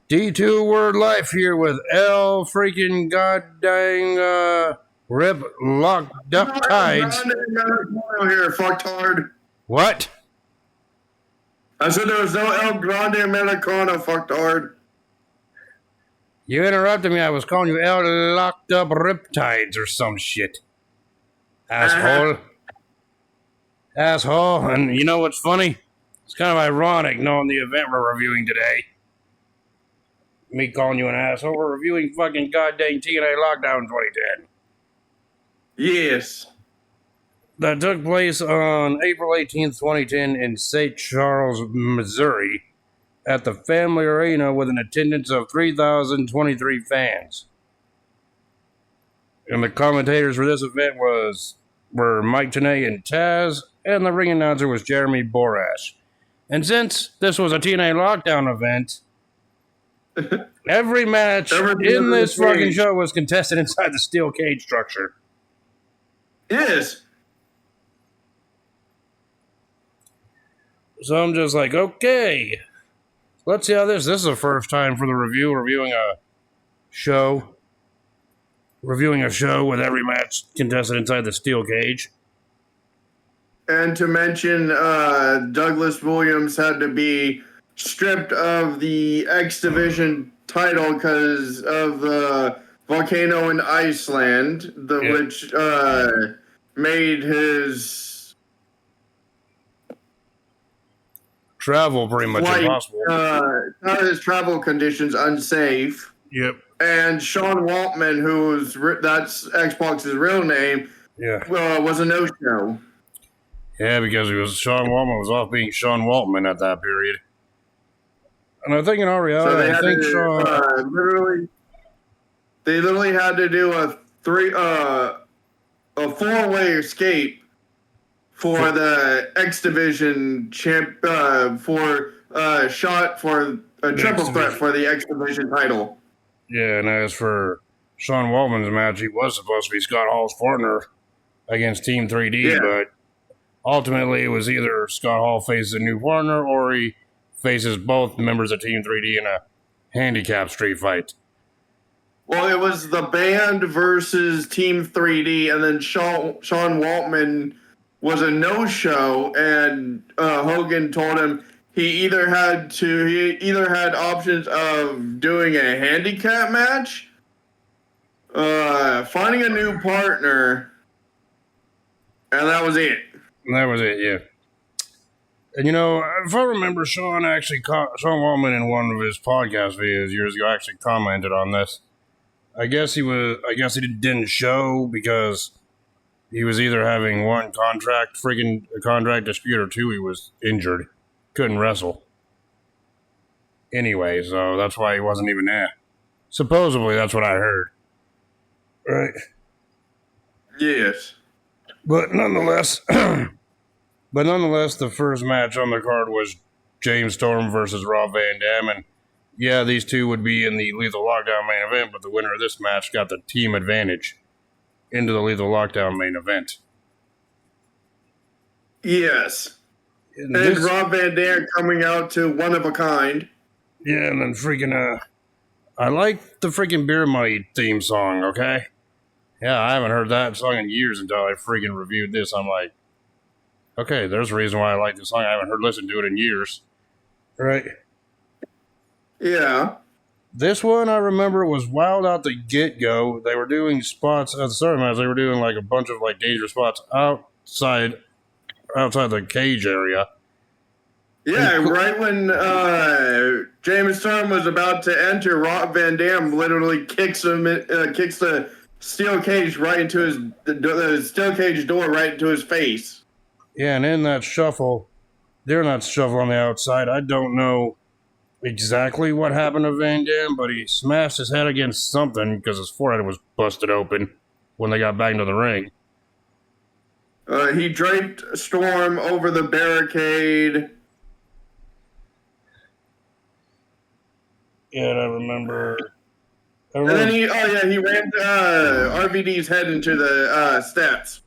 D2 Word Life here with L freaking goddamn Rip Locked Up Tides. Here, fucktard. What? I said there was no El Grande Americano, fucktard. You interrupted me. I was calling you L Locked Up Riptides or some shit. Asshole. Asshole. And you know what's funny? It's kind of ironic knowing the event we're reviewing today. Me calling you an asshole. We're reviewing fucking goddamn TNA Lockdown 2010. Yes. That took place on April 18th, 2010 in St. Charles, Missouri at the Family Arena with an attendance of 3,023 fans. And the commentators for this event were Mike Tenay and Taz, and the ring announcer was Jeremy Borash. And since this was a TNA Lockdown event, every match in this fucking show was contested inside the steel cage structure. Yes. So I'm just like, okay, let's see how this is the first time for the reviewing a show with every match contested inside the steel cage. And to mention, Douglas Williams had to be stripped of the X Division title because of the volcano in Iceland, which made his travel pretty much impossible. His travel conditions unsafe. Yep. And Sean Waltman, that's Xbox's real name, was a no-show. Yeah, because Sean Waltman was off being Sean Waltman at that period. And I think in all reality, they literally had to do a four-way escape for the X Division for a shot for a triple threat for the X Division title. Yeah, and as for Sean Waltman's match, he was supposed to be Scott Hall's partner against Team 3D, but ultimately it was either Scott Hall faces a new partner or he faces both members of Team 3D in a handicap street fight. Well, it was the band versus Team 3D, and then Sean Waltman was a no-show, and Hogan told him he either had options of doing a handicap match, finding a new partner, and that was it. And that was it, yeah. And you know, if I remember, Sean Waltman in one of his podcast videos years ago actually commented on this. I guess he didn't show because he was either having a contract dispute, or two, he was injured. Couldn't wrestle. Anyway, so that's why he wasn't even there. Supposedly, that's what I heard. Right? Yes. But nonetheless, the first match on the card was James Storm versus Rob Van Dam, and yeah, these two would be in the Lethal Lockdown main event, but the winner of this match got the team advantage into the Lethal Lockdown main event. Yes. And Rob Van Dam coming out to One of a Kind. Yeah, and then freaking, I like the freaking Beer Money theme song, okay? Yeah, I haven't heard that song in years until I freaking reviewed this. I'm like, okay, there's a reason why I like this song. I haven't listened to it in years. Right? Yeah. This one, I remember, was wild out the get-go. They were doing spots at the start of the match. They were doing like a bunch of like dangerous spots outside the cage area. Yeah, right when James Storm was about to enter, Rob Van Dam literally kicks the steel cage right into the steel cage door right into his face. Yeah, and during that shuffle on the outside, I don't know exactly what happened to Van Dam, but he smashed his head against something because his forehead was busted open when they got back into the ring. He draped Storm over the barricade. Yeah, I remember. And then he ran RVD's head into the steps.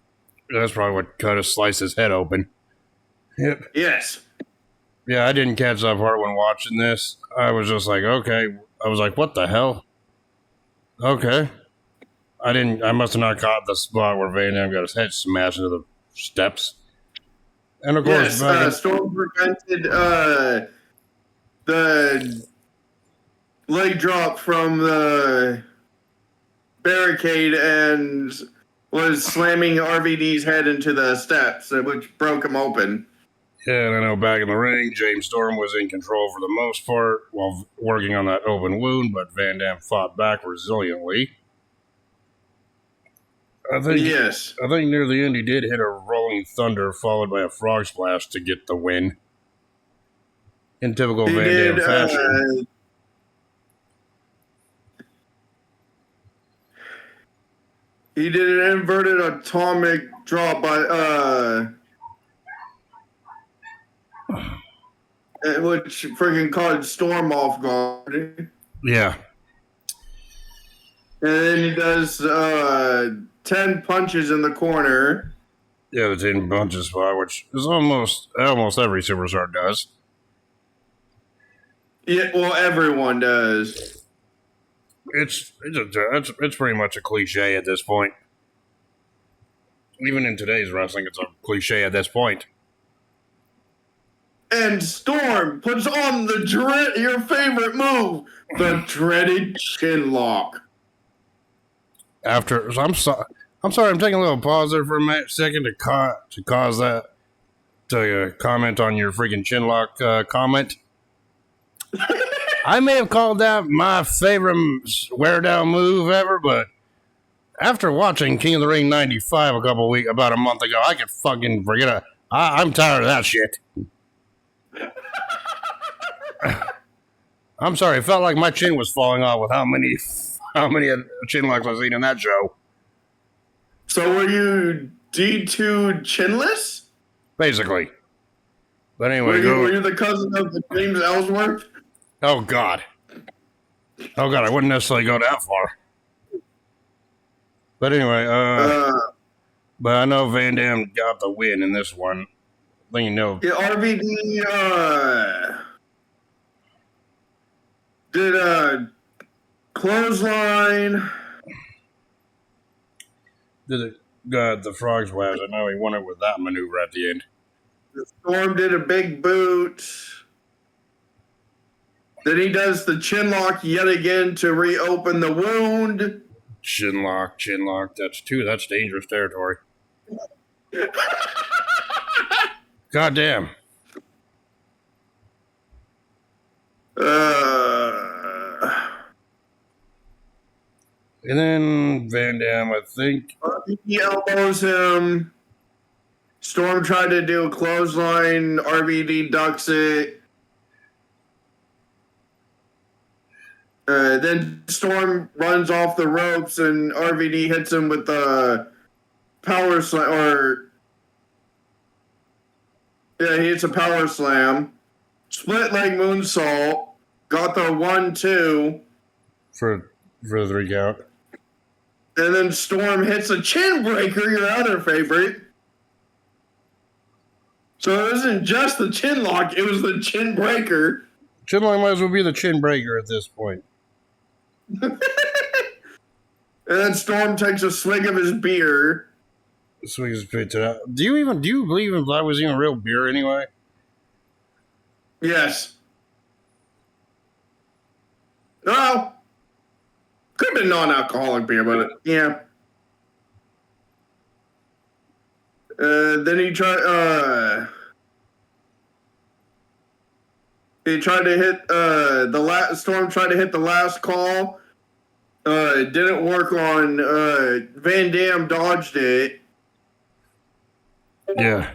That's probably what sliced his head open. Yep. Yes. Yeah, I didn't catch that part when watching this. I was just like, okay, I was like, what the hell? Okay. I must have not caught the spot where Van Dam got his head smashed into the steps. And of course, Yes, Storm prevented the leg drop from the barricade and was slamming RVD's head into the steps, which broke him open. Yeah, and I know back in the ring, James Storm was in control for the most part while working on that open wound, but Van Dam fought back resiliently. I think near the end he did hit a rolling thunder followed by a frog splash to get the win. In typical Van Dam fashion. He did an inverted atomic drop by which freaking caught Storm off guard. Yeah. And then he does 10 punches in the corner. Yeah, the 10 punches spot, which is almost every superstar does. Yeah, well, everyone does. It's pretty much a cliche at this point. Even in today's wrestling, it's a cliche at this point. And Storm puts on your favorite move, the dreaded chin lock. I'm sorry, I'm taking a little pause there for a second to cause that to comment on your freaking chin lock comment. I may have called that my favorite wear down move ever, but after watching King of the Ring 95 about a month ago, I could fucking forget it. I'm tired of that shit. I'm sorry, it felt like my chin was falling off with how many chin locks I've seen in that show. So were you D2 chinless? Basically. But anyway, were you the cousin of the James Ellsworth? Oh God, I wouldn't necessarily go that far. But anyway, but I know Van Dam got the win in this one. Then you know. Yeah, RVD did a clothesline. Did the frog splash? I know he won it with that maneuver at the end. The Storm did a big boot. Then he does the chin lock yet again to reopen the wound. Chin lock. That's dangerous territory. God damn. And then Van Dam, I think. He elbows him. Storm tried to do a clothesline. RVD ducks it. Then Storm runs off the ropes and RVD hits him with the power slam. He hits a power slam. Split leg moonsault. Got the 1-2. For the 3 count. And then Storm hits a chin breaker, your other favorite. So it wasn't just the chin lock, it was the chin breaker. Chin lock might as well be the chin breaker at this point. And then Storm takes a swig of his beer. Swig his beer to that. Do you believe if that was even real beer anyway? Yes. Well, could have been non-alcoholic beer, but yeah. Then he tried to hit Storm tried to hit the last call. It didn't work on Van Dam dodged it. Yeah.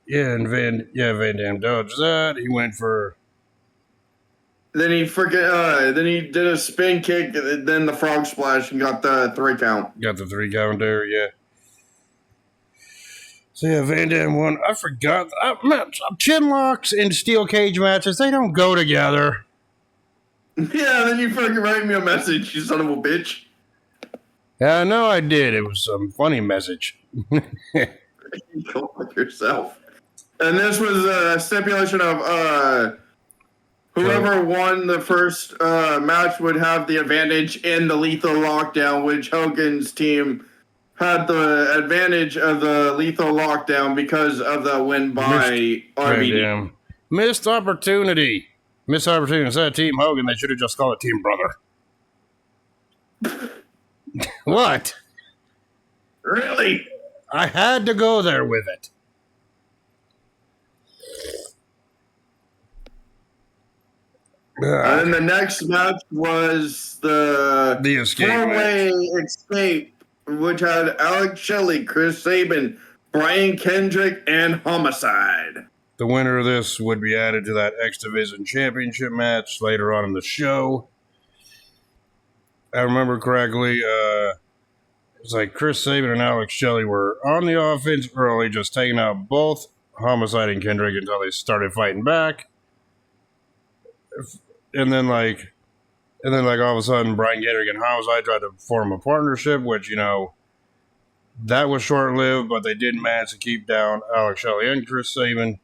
Yeah, and Van Dam dodged that. He went for. Then he did a spin kick, then the frog splash, and got the 3 count. Got the 3 count there, yeah. So yeah, Van Dam won. I forgot. Chin locks and steel cage matches, they don't go together. Yeah, then you freaking write me a message, you son of a bitch. Yeah, I know I did. It was some funny message. You go fuck yourself. And this was a stipulation of whoever won the first match would have the advantage in the lethal lockdown, which Hogan's team had the advantage of the lethal lockdown because of the win by RVD. Missed opportunity. Missed opportunity. Instead of Team Hogan, they should have just called it Team Brother. What? Really? I had to go there with it. And then the next match was the escape four-way escape, which had Alex Shelley, Chris Sabin, Brian Kendrick, and Homicide. The winner of this would be added to that X Division Championship match later on in the show. I remember correctly, it's like Chris Sabin and Alex Shelley were on the offense early, just taking out both Homicide and Kendrick until they started fighting back. And then all of a sudden, Brian Kendrick and Homicide tried to form a partnership, which, that was short-lived, but they did manage to keep down Alex Shelley and Chris Sabin.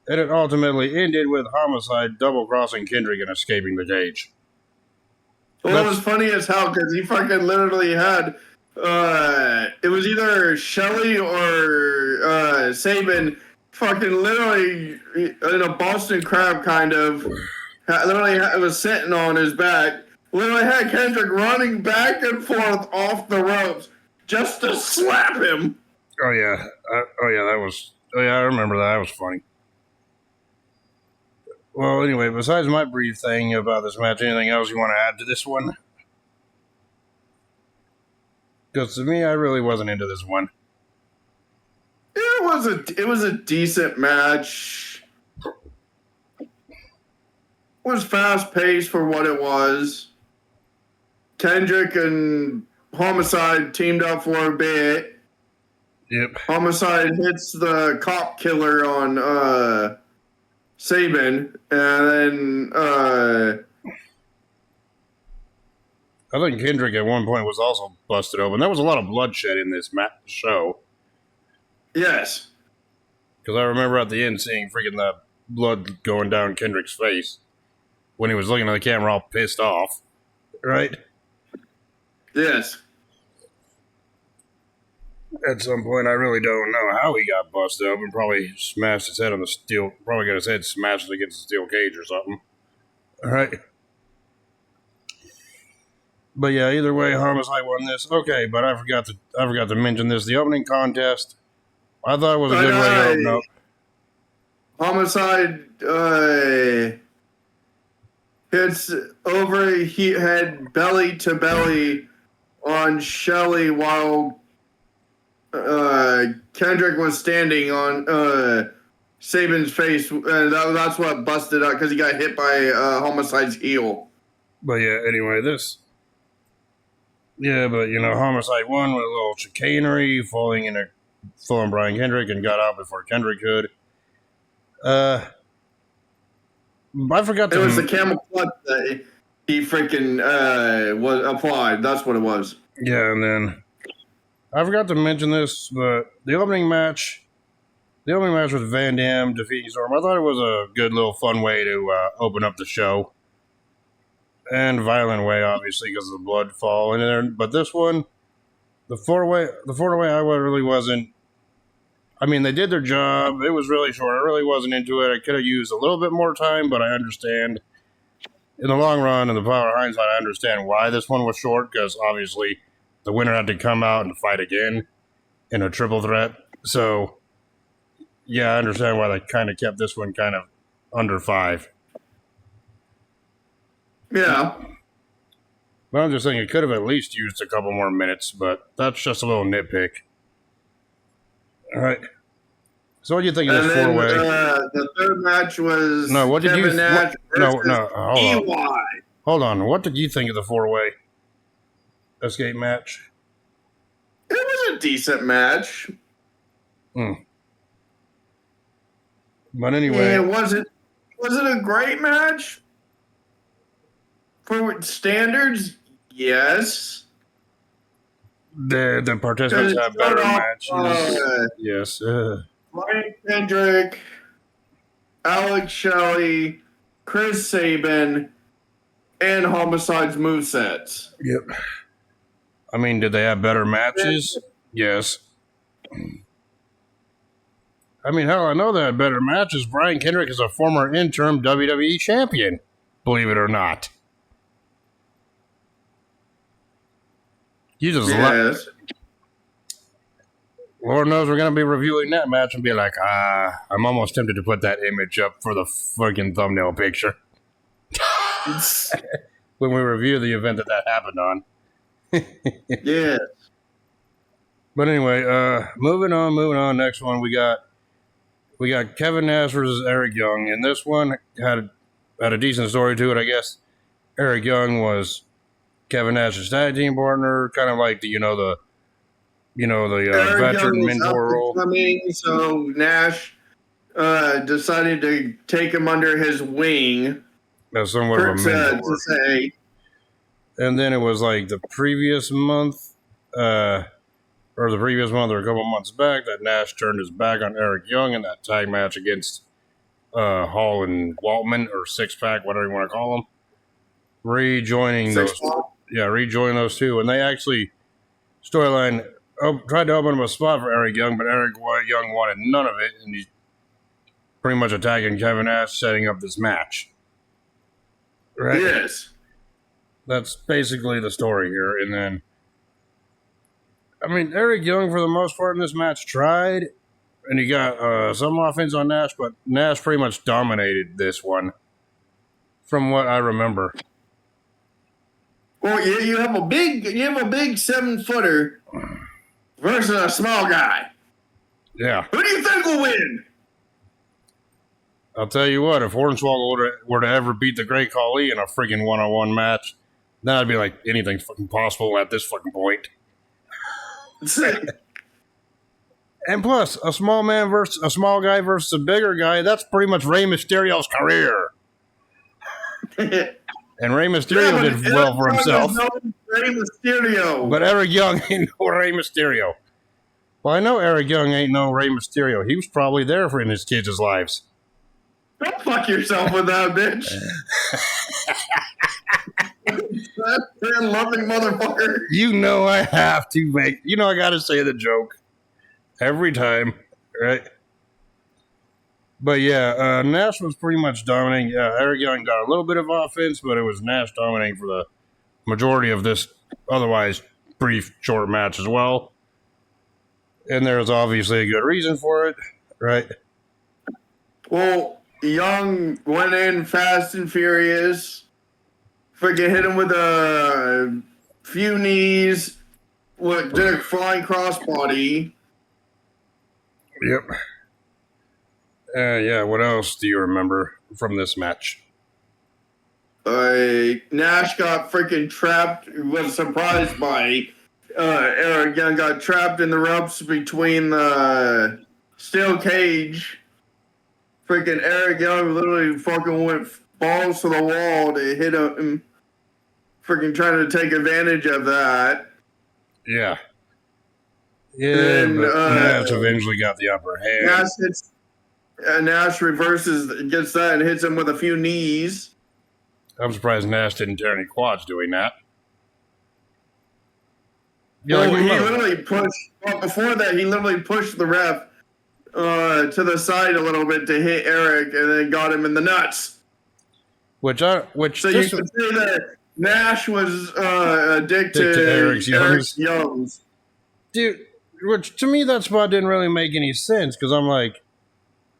And it ultimately ended with Homicide double-crossing Kendrick and escaping the cage. Well, it was funny as hell because he fucking literally had it was either Shelley or Sabin fucking literally in a Boston Crab kind of literally was sitting on his back. Literally had Kendrick running back and forth off the ropes just to slap him. Oh yeah, I remember that. That was funny. Well, anyway, besides my brief thing about this match, anything else you want to add to this one? Because to me, I really wasn't into this one. It was a decent match. It was fast paced for what it was. Kendrick and Homicide teamed up for a bit. Yep. Homicide hits the cop killer on Sabin, and then I think Kendrick at one point was also busted open. There was a lot of bloodshed in this show. Yes. Because I remember at the end seeing freaking the blood going down Kendrick's face when he was looking at the camera all pissed off. Right? Yes. At some point, I really don't know how he got busted open. Probably smashed his head on the steel. Probably got his head smashed against the steel cage or something. All right. But yeah, either way, Homicide won this. Okay, but I forgot to mention this. The opening contest, I thought it was a good way to open up. Homicide hits over head belly to belly on Shelley while Kendrick was standing on Sabin's face, and that's what busted up because he got hit by Homicide's heel. But yeah, anyway, Homicide won with a little chicanery, falling Brian Kendrick and got out before Kendrick could. I forgot to. It was the camel clutch that he freaking was applied. That's what it was. Yeah, and then I forgot to mention this, but the opening match with Van Dam defeating Storm, I thought it was a good little fun way to open up the show. And violent way, obviously, because of the blood fall in there. But this one, the four-way, I really wasn't. I mean, they did their job. It was really short. I really wasn't into it. I could have used a little bit more time, but I understand. In the long run, in the power of hindsight, I understand why this one was short, because obviously the winner had to come out and fight again in a triple threat. So, yeah, I understand why they kind of kept this one kind of under 5. Yeah. Well, I'm just saying it could have at least used a couple more minutes, but that's just a little nitpick. All right. So what do you think of this 4-way? The third match was Kevin Nash versus EY. Hold on. What did you think of the 4-way escape match? It was a decent match. But anyway. Yeah, was it a great match? For standards, yes. The participants have better matches. Yes. Brian Kendrick, Alex Shelley, Chris Sabin, and Homicide's movesets. Yep. I mean, did they have better matches? Yes. I mean, hell, I know they had better matches. Brian Kendrick is a former interim WWE champion, believe it or not. You just Yes. Lord knows we're going to be reviewing that match and be like, I'm almost tempted to put that image up for the fucking thumbnail picture. When we review the event that happened on. Yeah. But anyway, moving on. Next one, we got Kevin Nash versus Eric Young, and this one had a decent story to it, I guess. Eric Young was Kevin Nash's tag team partner, kind of like the veteran mentor role. So Nash decided to take him under his wing. As somewhat of a mentor. To say. And then it was like the previous month, or a couple months back, that Nash turned his back on Eric Young in that tag match against Hall and Waltman, or Six Pack, whatever you want to call them. Rejoining those two. And they actually, storyline, tried to open up a spot for Eric Young, but Eric Young wanted none of it, and he's pretty much attacking Kevin Nash, setting up this match. Right? Yes. That's basically the story here. And then, I mean, Eric Young, for the most part in this match, tried, and he got some offense on Nash, but Nash pretty much dominated this one, from what I remember. Well, you have a big 7-footer versus a small guy. Yeah. Who do you think will win? I'll tell you what, if Hornswoggle were to ever beat the Great Khali in a freaking one-on-one match, then I'd be like, anything's fucking possible at this fucking point. And plus, a small guy versus a bigger guy, that's pretty much Rey Mysterio's career. And Rey Mysterio did well for himself. Rey Mysterio. But Eric Young ain't no Rey Mysterio. Well, I know Eric Young ain't no Rey Mysterio. He was probably there for in his kids' lives. Don't fuck yourself with that, bitch. That loving motherfucker. You know I have to I gotta say the joke. Every time, right? But yeah, Nash was pretty much dominating. Yeah, Eric Young got a little bit of offense, but it was Nash dominating for the majority of this otherwise brief, short match as well. And there was obviously a good reason for it, right? Well, Young went in fast and furious. Freaking hit him with a few knees. Did a flying crossbody. Yep. Yeah, what else do you remember from this match? Nash got freaking trapped. Was surprised by Eric Young got trapped in the ropes between the steel cage. Freaking Eric Young literally fucking went balls to the wall to hit him. Freaking trying to take advantage of that. Yeah. Yeah, but Nash eventually got the upper hand. Nash gets that and hits him with a few knees. I'm surprised Nash didn't tear any quads doing that. He literally pushed. Well, before that, he literally pushed the ref to the side a little bit to hit Eric, and then got him in the nuts. So you could say that Nash was addicted to Eric Young's. Dude, which to me that spot didn't really make any sense, because I'm like,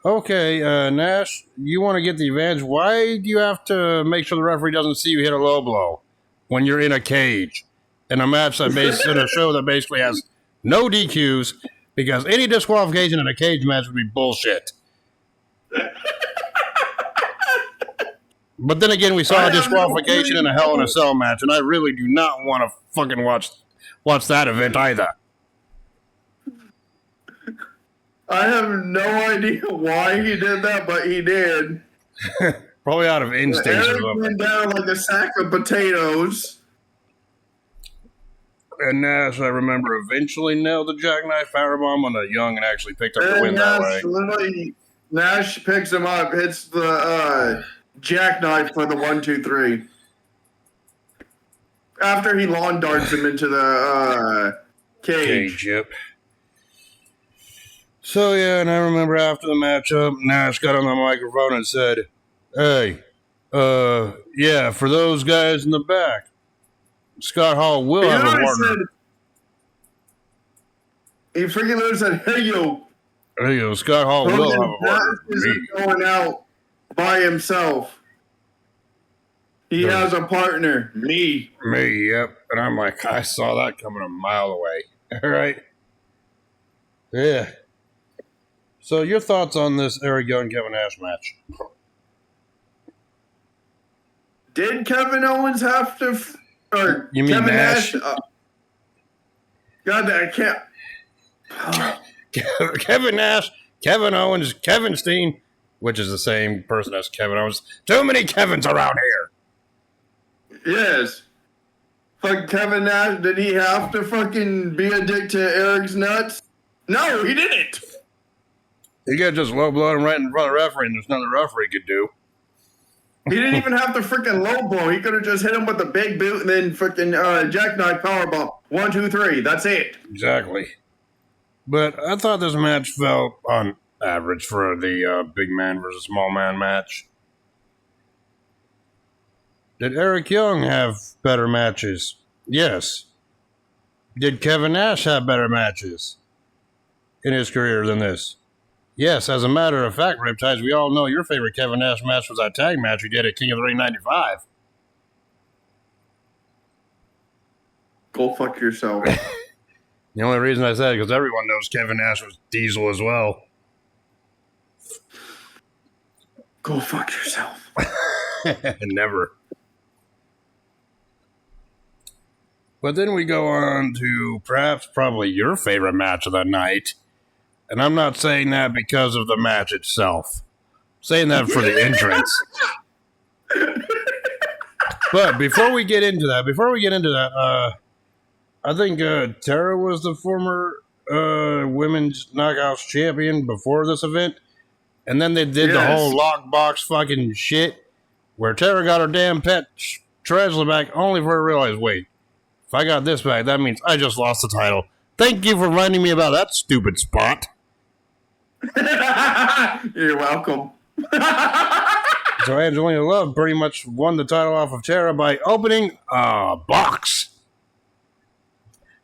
okay, Nash, you want to get the advantage. Why do you have to make sure the referee doesn't see you hit a low blow when you're in a cage in a match in a show that basically has no DQs? Because any disqualification in a cage match would be bullshit. But then again, we saw a disqualification in a Hell in a Cell match, and I really do not want to fucking watch that event either. I have no idea why he did that, but he did. Probably out of instinct. Eric went down like a sack of potatoes. And Nash, I remember, eventually nailed the jackknife powerbomb on the Young and actually picked up the win that way. Nash picks him up, hits the jackknife for the 1-2-3. After he lawn darts him into the cage. Yep. So, yeah, and I remember after the matchup, Nash got on the microphone and said, "Hey, yeah, for those guys in the back, Scott Hall will have a partner." He freaking literally said, "Hey, yo. Hey, yo, Scott Hall will have a partner." Isn't going out by himself. He has a partner. Me, yep. And I'm like, I saw that coming a mile away. All right. Yeah. So, your thoughts on this Eric Young Kevin Nash match? Did Kevin Owens have to, or you mean Kevin Nash? God, I can't. Kevin Nash, Kevin Owens, Kevin Steen, which is the same person as Kevin Owens. Too many Kevins around here. Yes. Fuck Kevin Nash, did he have to fucking be a dick to Eric's nuts? No, he didn't. He could just low blow him right in front of the referee, and there's nothing the referee could do. He didn't even have to freaking low blow. He could have just hit him with a big boot and then freaking jackknife powerbomb. 1, 2, 3. That's it. Exactly. But I thought this match felt on average for the big man versus small man match. Did Eric Young have better matches? Yes. Did Kevin Nash have better matches in his career than this? Yes, as a matter of fact, Riptidz, we all know your favorite Kevin Nash match was that tag match we did at King of the Ring 95. Go fuck yourself. The only reason I said it because everyone knows Kevin Nash was Diesel as well. Go fuck yourself. Never. But then we go on to perhaps probably your favorite match of the night. And I'm not saying that because of the match itself. I'm saying that for the entrance. But before we get into that, I think Tara was the former women's knockouts champion before this event. And then they did the whole lockbox fucking shit where Tara got her damn pet Trezla back only for her to realize, wait, if I got this back, that means I just lost the title. Thank you for reminding me about that stupid spot. You're welcome. So Angelina Love pretty much won the title off of Tara by opening a box.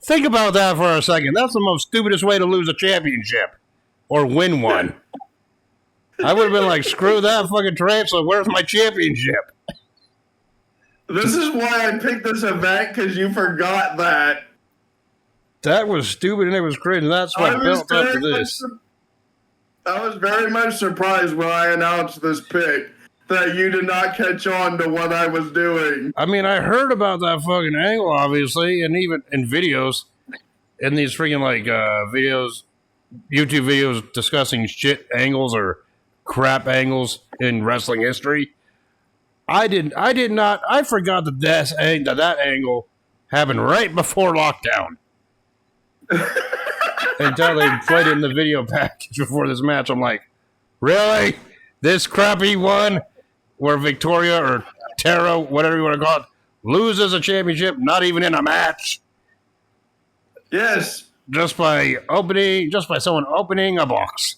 Think about that for a second. That's the most stupidest way to lose a championship. Or win one. I would have been like, screw that fucking tarantula. Where's my championship? This is why I picked this event, because you forgot that. That was stupid and it was cringe. That's what built up to this. I was very much surprised when I announced this pick that you did not catch on to what I was doing. I mean, I heard about that fucking angle, obviously, and even in videos, in these freaking like videos, YouTube videos discussing shit angles or crap angles in wrestling history. I forgot that angle happened right before lockdown. Until they played it in the video package before this match. I'm like, really? This crappy one where Victoria or Tara, whatever you want to call it, loses a championship, not even in a match? Yes. Just by someone opening a box.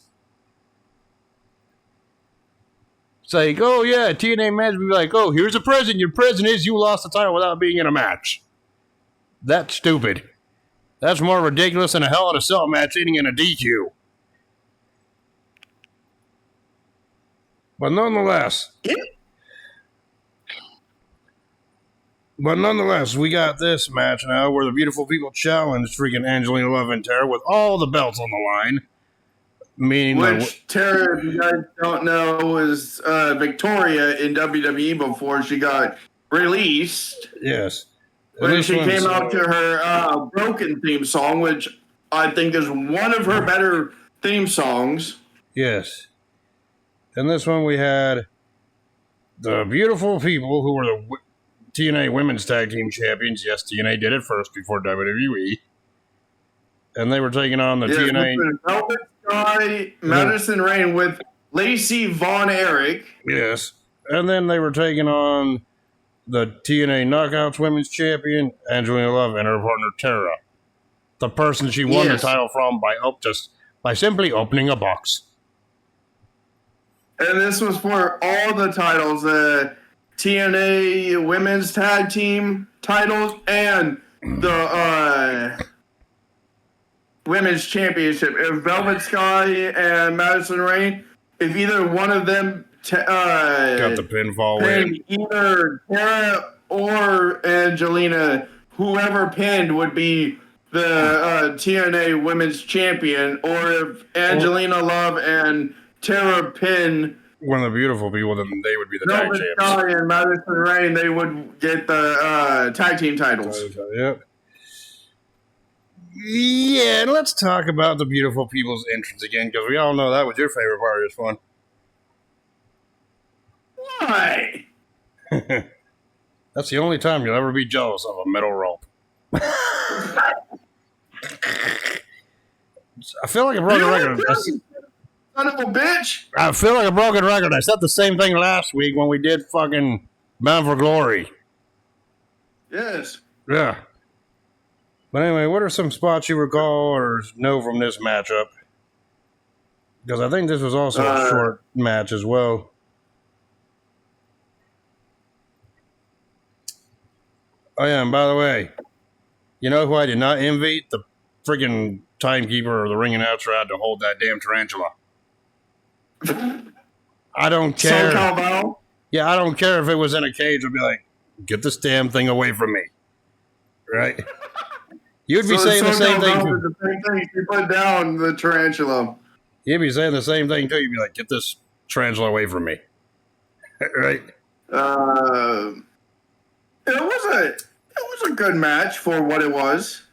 It's like, oh yeah, TNA match would be like, oh, here's a present. Your present is you lost the title without being in a match. That's stupid. That's more ridiculous than a Hell in a Cell match ending in a DQ. But nonetheless, we got this match now where the beautiful people challenged freaking Angelina Love and Tara with all the belts on the line. Which Tara, if you guys don't know, is Victoria in WWE before she got released. Yes. When she came out to her Broken theme song, which I think is one of her better theme songs. Yes. And this one we had the beautiful people who were TNA Women's Tag Team Champions. Yes, TNA did it first before WWE. And they were taking on the TNA. Velvet Sky, Madison Rayne with Lacey Von Erich. Yes. And then they were taking on the TNA Knockouts Women's Champion, Angelina Love, and her partner Tara. The person she won the title from by simply opening a box. And this was for all the titles, the TNA Women's Tag Team titles and the Women's Championship. If Velvet Sky and Madison Rayne, if either one of them got the pinfall win, either Tara or Angelina, whoever pinned would be the TNA Women's Champion, or if Angelina Love and Tara pin one of the beautiful people, then they would be the tag champs. Sky and Madison Rayne, they would get the tag team titles. Yep. Yeah, and let's talk about the beautiful people's entrance again, because we all know that was your favorite part of this one. Why? That's the only time you'll ever be jealous of a metal rope. I feel like a broken record. Son of a bitch! I feel like a broken record. I said the same thing last week when we did fucking Bound for Glory. Yes. Yeah. But anyway, what are some spots you recall or know from this matchup? Because I think this was also a short match as well. Oh yeah, and by the way, you know who I did not envy? The freaking timekeeper or the ring announcer had to hold that damn tarantula. I don't care. Yeah, I don't care if it was in a cage. I'd be like, get this damn thing away from me. Right? You'd be saying the same thing too. The same thing. You put down the tarantula. You'd be saying the same thing too. You'd be like, get this tarantula away from me. Right? It was a good match for what it was.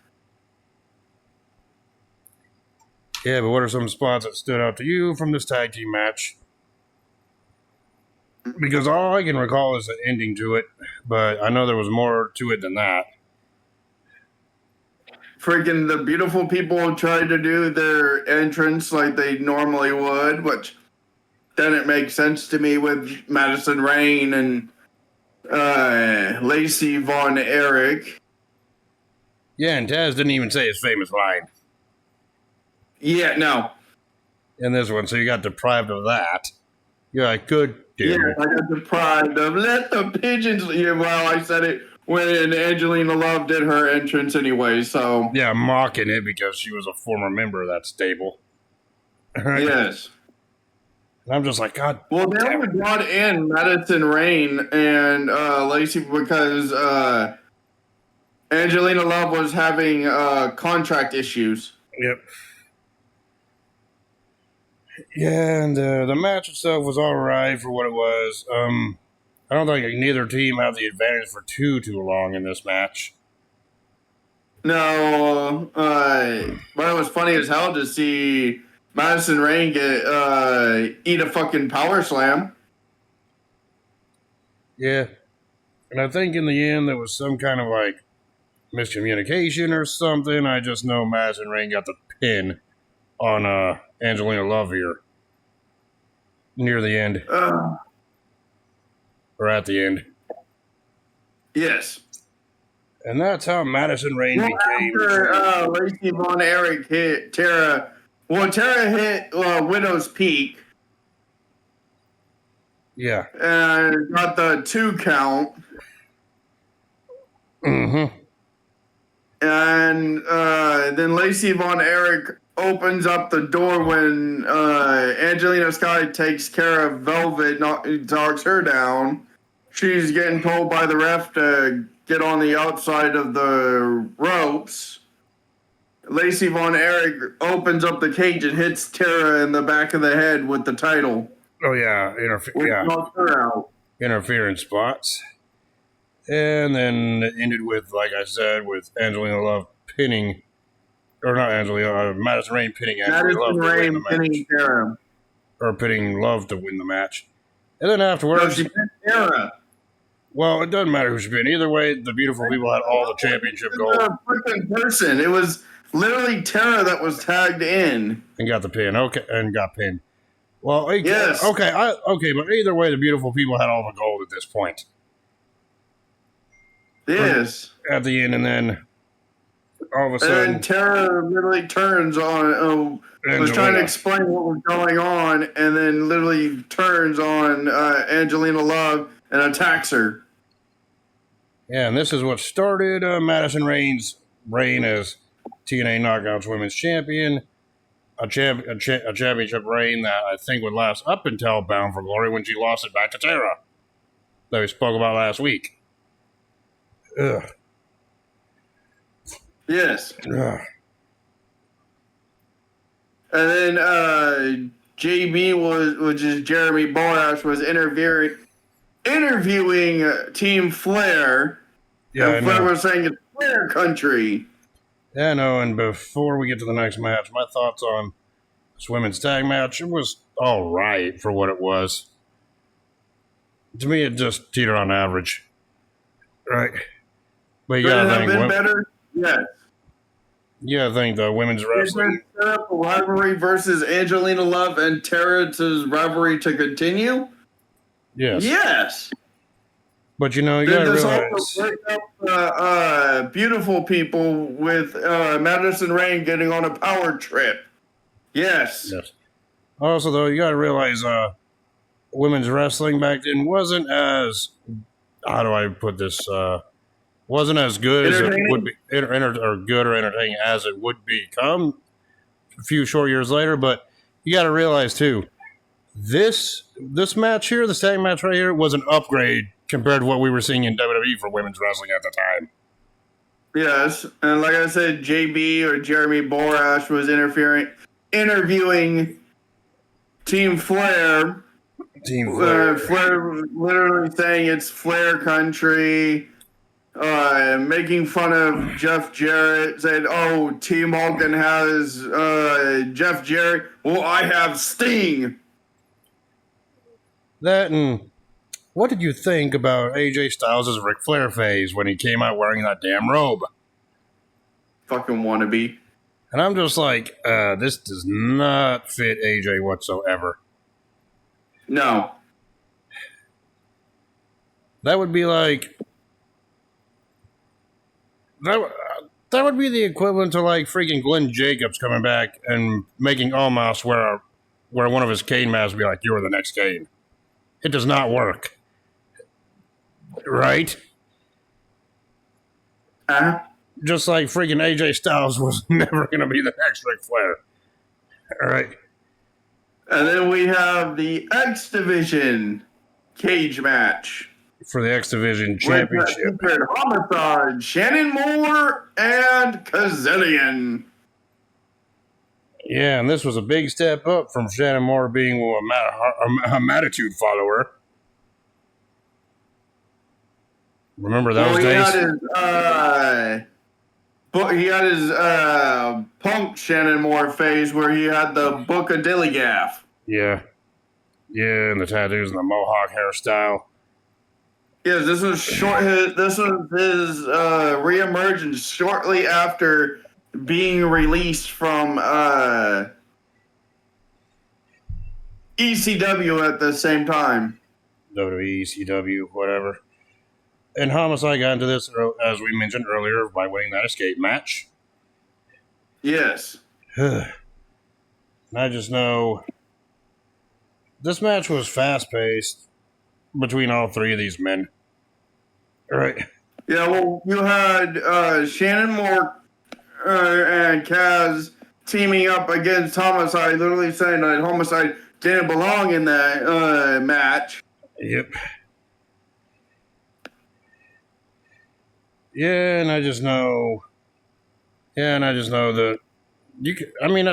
Yeah, but what are some spots that stood out to you from this tag team match? Because all I can recall is the ending to it, but I know there was more to it than that. Freaking the beautiful people tried to do their entrance like they normally would, which didn't make sense to me with Madison Rayne and Lacey Von Erich. Yeah, and Taz didn't even say his famous line. Yeah, no. In this one, so you got deprived of that. You're like, good dude. Yeah, I got deprived of let the pigeons. Yeah, well, I said it when Angelina Love did her entrance anyway, so. Yeah, mocking it because she was a former member of that stable. Yes. And I'm just like, God. Well, they only brought in Madison Rayne and Lacey because Angelina Love was having contract issues. Yep. Yeah, and the match itself was all right for what it was. I don't think neither team had the advantage for too long in this match. No, but it was funny as hell to see Madison Rayne eat a fucking power slam. Yeah, and I think in the end there was some kind of like miscommunication or something. I just know Madison Rayne got the pin on Angelina Love here near the end. Or at the end. Yes. And that's how Madison Rayne became. After Lacey Von Erich hit Tara. Well, Tara hit Widow's Peak. Yeah. And got the 2 count. Mm-hmm. And then Lacey Von Erich opens up the door when Angelina Sky takes care of Velvet, knocks her down. She's getting told by the ref to get on the outside of the ropes. Lacey Von Erich opens up the cage and hits Tara in the back of the head with the title. Oh, yeah. Knocks her out. Interference spots. And then it ended with, like I said, with Angelina Love pinning, or not Angelina, Madison Rayne pinning Angelina Love to win the match. Pinning Tara. Or pinning Love to win the match. And then afterwards... No, she pinned Tara. Well, it doesn't matter who should win. Either way, the beautiful people had all the championship gold A freaking person. It was literally Tara that was tagged in. and got the pin. Okay, and got pinned. Well, Yes. okay, but either way, the beautiful people had all the gold at this point. Yes. At the end, and then all of a sudden, And then Tara literally turns on. Was trying to explain what was going on, and then literally turns on Angelina Love and attacks her. Yeah, and this is what started Madison Rain's reign as TNA Knockouts Women's Champion. A championship reign that I think would last up until Bound for Glory when she lost it back to Tara. That we spoke about last week. Ugh. Yes. Ugh. And then JB which is Jeremy Borash, was interviewing Team Flair. Yeah, and Flair was saying it's Flair country. Yeah, no, and before we get to the next match, my thoughts on this women's tag match, it was all right for what it was. To me, it just teetered on average. Right. But you gotta think, been better? Yes. You gotta think the women's wrestling. Is there a rivalry versus Angelina Love and Tara's rivalry to continue? Yes. Yes. But you know, you gotta realize. Also break up beautiful people with Madison Rain getting on a power trip. Yes. Yes. Also, though, you gotta realize women's wrestling back then wasn't as, how do I put this, wasn't as good as it would be, or good or entertaining as it would become a few short years later. But you got to realize too, this match here, the tag match right here, was an upgrade compared to what we were seeing in WWE for women's wrestling at the time. Yes, and like I said, JB or Jeremy Borash was interviewing Team Flair. Team Flair. Flair literally saying it's Flair country. Making fun of Jeff Jarrett, said, "Oh, Team Hogan has Jeff Jarrett. Well, I have Sting." That, and what did you think about AJ Styles' Ric Flair phase when he came out wearing that damn robe? Fucking wannabe. And I'm just like, this does not fit AJ whatsoever. No. That would be like, that would be the equivalent to like freaking Glenn Jacobs coming back and making Omos wear one of his Kane masks be like, "You're the next Kane." It does not work. Right? Just like freaking AJ Styles was never going to be the next Ric Flair. All right. And then we have the X Division cage match. For the X Division Championship. Homicide, Shannon Moore, and Kazillion. Yeah, and this was a big step up from Shannon Moore being a Mattitude follower. Remember those days? He had his Punk Shannon Moore phase where he had the Book of Dillygaff. Yeah. Yeah, and the tattoos and the mohawk hairstyle. Yes, this was This was his reemergence shortly after being released from ECW at the same time. WWE, ECW, whatever. And Homicide got into this, as we mentioned earlier, by winning that escape match. Yes. And I just know this match was fast-paced between all three of these men. All right. Yeah, well, you had Shannon Moore and Kaz teaming up against Homicide, literally saying that Homicide didn't belong in that match. Yep. Yeah, and I just know that at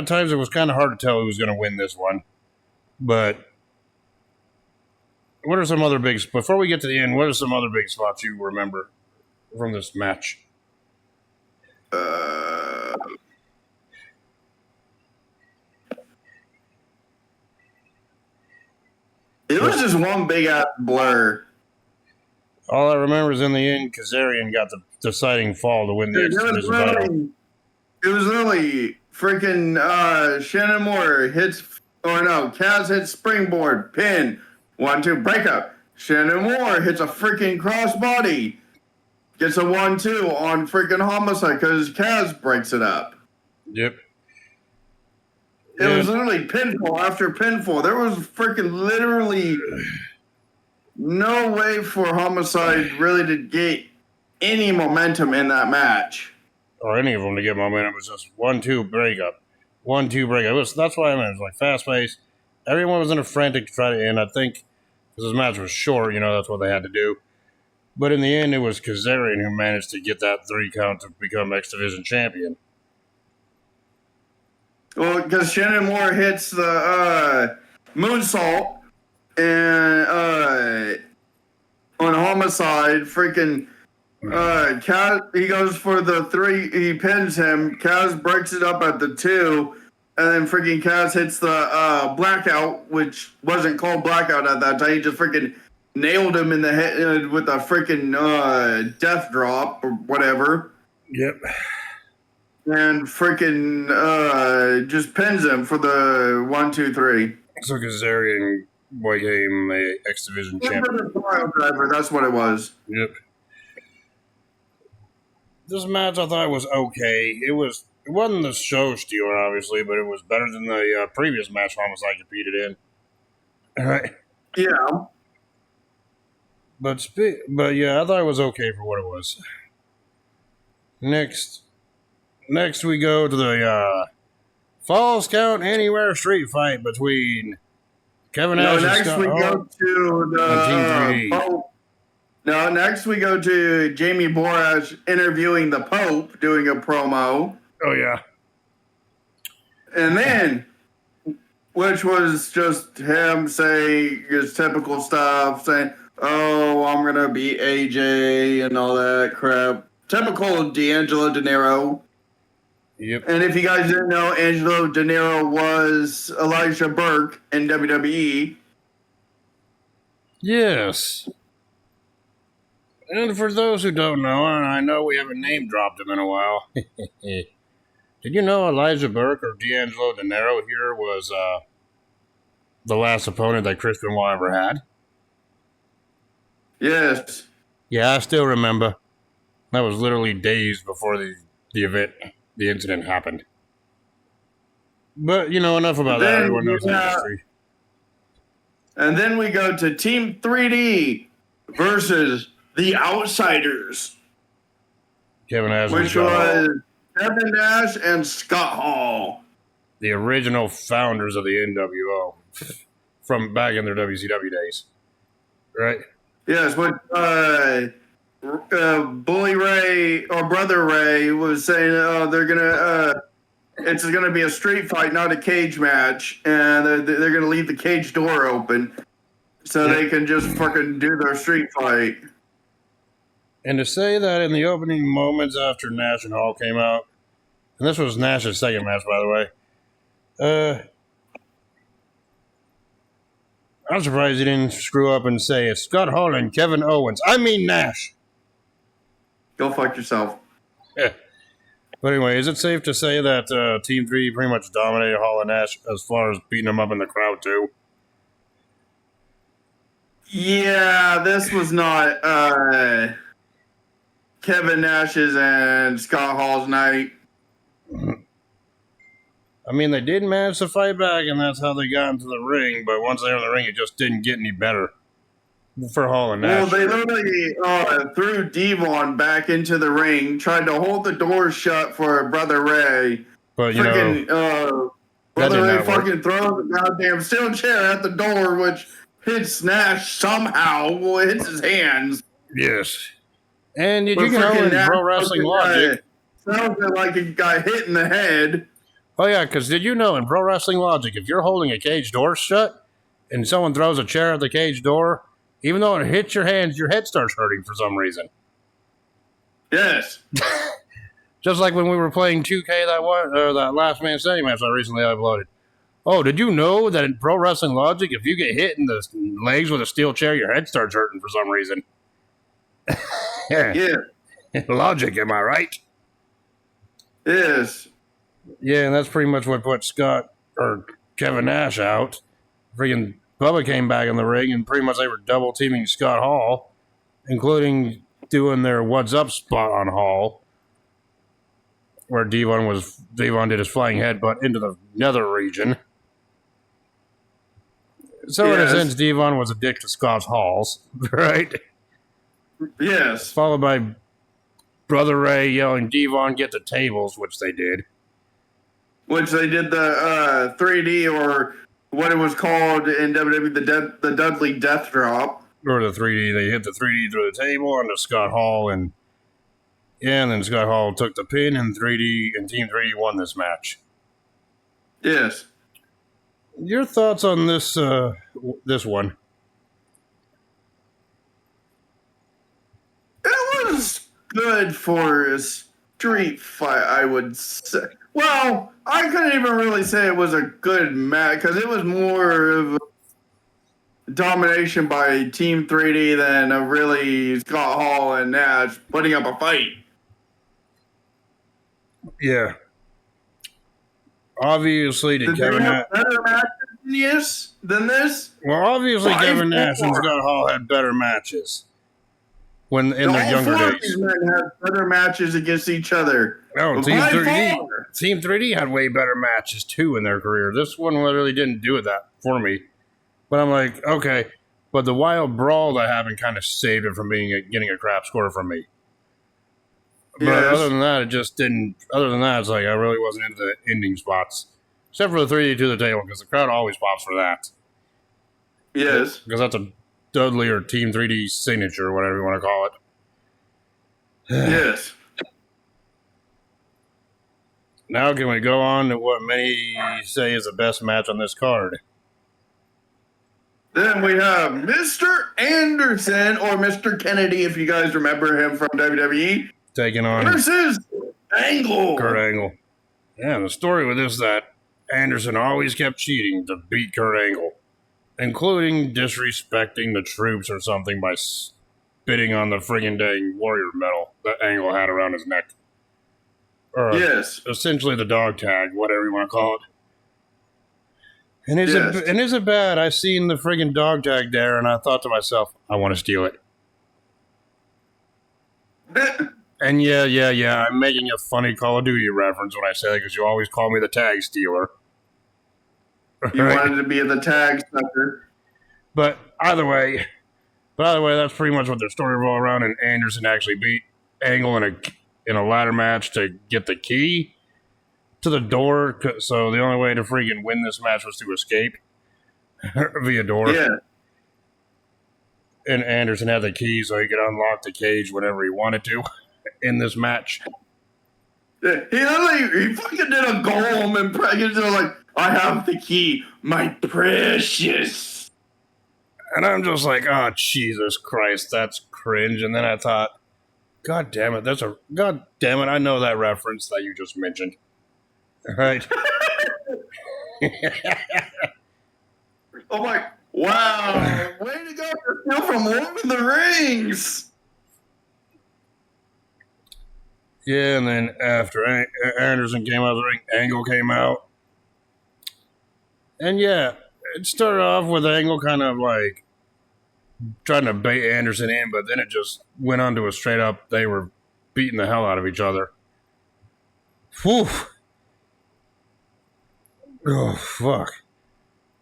times it was kind of hard to tell who was going to win this one. But what are some other before we get to the end, what are some other big spots you remember from this match? It was just one big ass blur. All I remember is in the end, Kazarian got the deciding fall to win the X Division title. It was really freaking Shannon Moore Kaz hits springboard, pin, 1-2, breakup. Shannon Moore hits a freaking crossbody, gets a 1-2 on freaking Homicide because Kaz breaks it up. Yep. It was literally pinfall after pinfall. There was freaking literally no way for Homicide really to get any momentum in that match. Or any of them to get momentum. It was just 1-2 breakup. 1-2 breakup. That's why I meant it was like fast paced. Everyone was in a frantic to try to end. I think because this match was short, that's what they had to do. But in the end, it was Kazarian who managed to get that 3 count to become X Division champion. Well, because Shannon Moore hits the moonsault and on Homicide, freaking Kaz, he goes for the 3, he pins him, Kaz breaks it up at the 2, and then freaking Kaz hits the blackout, which wasn't called blackout at that time, he just freaking nailed him in the head with a freaking death drop or whatever. Yep. And freaking just pins him for the 1-2-3. So Kazarian became a X Division champion. Driver, that's what it was. Yep. This match I thought was okay. It wasn't the show stealer, obviously, but it was better than the previous match Homicide competed in. All right. Yeah. But yeah, I thought it was okay for what it was. Next we go to the Falls Count Anywhere street fight between Kevin Nash and Scott we go to the Pope. No, next we go to Jamie Borash interviewing the Pope, doing a promo. Oh, yeah. And then, which was just him saying his typical stuff, saying, oh, I'm going to beat AJ and all that crap. Typical D'Angelo De Niro. Yep. And if you guys didn't know, Angelo De Niro was Elijah Burke in WWE. Yes. And for those who don't know, and I know we haven't name dropped him in a while, did you know Elijah Burke or D'Angelo De Niro here was the last opponent that Chris Benoit ever had? Yes. Yeah, I still remember. That was literally days before the incident happened. But, enough about that. Everyone knows the history. And then we go to Team 3D versus The Outsiders. Kevin Nash which was Kevin Nash and Scott Hall. The original founders of the NWO from back in their WCW days. Right? Yes, what Bully Ray or Brother Ray was saying, it's going to be a street fight, not a cage match, and they're going to leave the cage door open so they can just fucking do their street fight. And to say that in the opening moments after Nash and Hall came out, and this was Nash's second match, by the way, I'm surprised he didn't screw up and say it's Scott Hall and Kevin Owens. I mean Nash. Go fuck yourself. Yeah. But anyway, is it safe to say that Team 3 pretty much dominated Hall and Nash as far as beating them up in the crowd, too? Yeah, this was not Kevin Nash's and Scott Hall's night. I mean, they did manage to fight back, and that's how they got into the ring, but once they were in the ring, it just didn't get any better for Hall and Nash. Well, they literally threw Devon back into the ring, tried to hold the door shut for Brother Ray. But, Brother Ray fucking throws the goddamn steel chair at the door, which hits Nash somehow. Well, it hits his hands. Yes. And did you know in Pro Wrestling Logic... Sounds like he got hit in the head. Oh, yeah, because did you know in Pro Wrestling Logic, if you're holding a cage door shut and someone throws a chair at the cage door, even though it hits your hands, your head starts hurting for some reason. Yes. Just like when we were playing 2K that Last Man Standing match I recently uploaded. Oh, did you know that in Pro Wrestling Logic, if you get hit in the legs with a steel chair, your head starts hurting for some reason? Yeah. Logic, am I right? Yes. Yeah, and that's pretty much what put Scott or Kevin Nash out. Freaking Bubba came back in the ring, and pretty much they were double teaming Scott Hall, including doing their "What's Up" spot on Hall, where Devon did his flying headbutt into the nether region. So in a sense, Devon was a dick to Scott's Halls, right? Yes. Followed by Brother Ray yelling, "Devon, get the tables," which they did. Which they did the 3D, or what it was called in WWE, the Dudley Death Drop. Or the 3D. They hit the 3D through the table onto Scott Hall, and then Scott Hall took the pin, and Team 3D won this match. Yes. Your thoughts on this one? It was good for a street fight, I would say. Well, I couldn't even really say it was a good match, because it was more of a domination by Team 3D than a really Scott Hall and Nash putting up a fight. Yeah. Obviously, did Kevin Nash better matches than this? Well, obviously, Kevin Nash and Scott Hall had better matches when in their younger days. These men had better matches against each other. No, Team 3D had way better matches too in their career. This one literally didn't do that for me. But I'm like, okay. But the wild brawl that happened kind of saved it from getting a crap score from me. But other than that, it just didn't. Other than that, it's like I really wasn't into the ending spots. Except for the 3D to the table, because the crowd always pops for that. Yes. Because that's a Dudley or Team 3D signature, or whatever you want to call it. Yes. Now can we go on to what many say is the best match on this card? Then we have Mr. Anderson, or Mr. Kennedy, if you guys remember him from WWE. Taking on versus Angle. Kurt Angle. Yeah, the story with this is that Anderson always kept cheating to beat Kurt Angle, including disrespecting the troops or something by spitting on the friggin' dang warrior medal that Angle had around his neck. Or, yes. Essentially the dog tag, whatever you want to call it. And is it bad? I seen the friggin' dog tag there, and I thought to myself, I want to steal it. And yeah, I'm making a funny Call of Duty reference when I say that, because you always call me the tag stealer. You wanted to be the tag sucker. But either way, that's pretty much what their story rolled around, and Anderson actually beat Angle in a ladder match to get the key to the door. So the only way to freaking win this match was to escape via door. Yeah. And Anderson had the key so he could unlock the cage whenever he wanted to in this match. He fucking did a golem impression, like, I have the key, my precious. And I'm just like, oh, Jesus Christ, that's cringe. And then I thought, God damn it, I know that reference that you just mentioned. All right. I'm like, wow, way to go, you're from Lord of the Rings. Yeah, and then after Anderson came out of the ring, Angle came out. And yeah, it started off with Angle kind of like trying to bait Anderson in, but then it just went on to a straight up, they were beating the hell out of each other. Whew. Oh, fuck.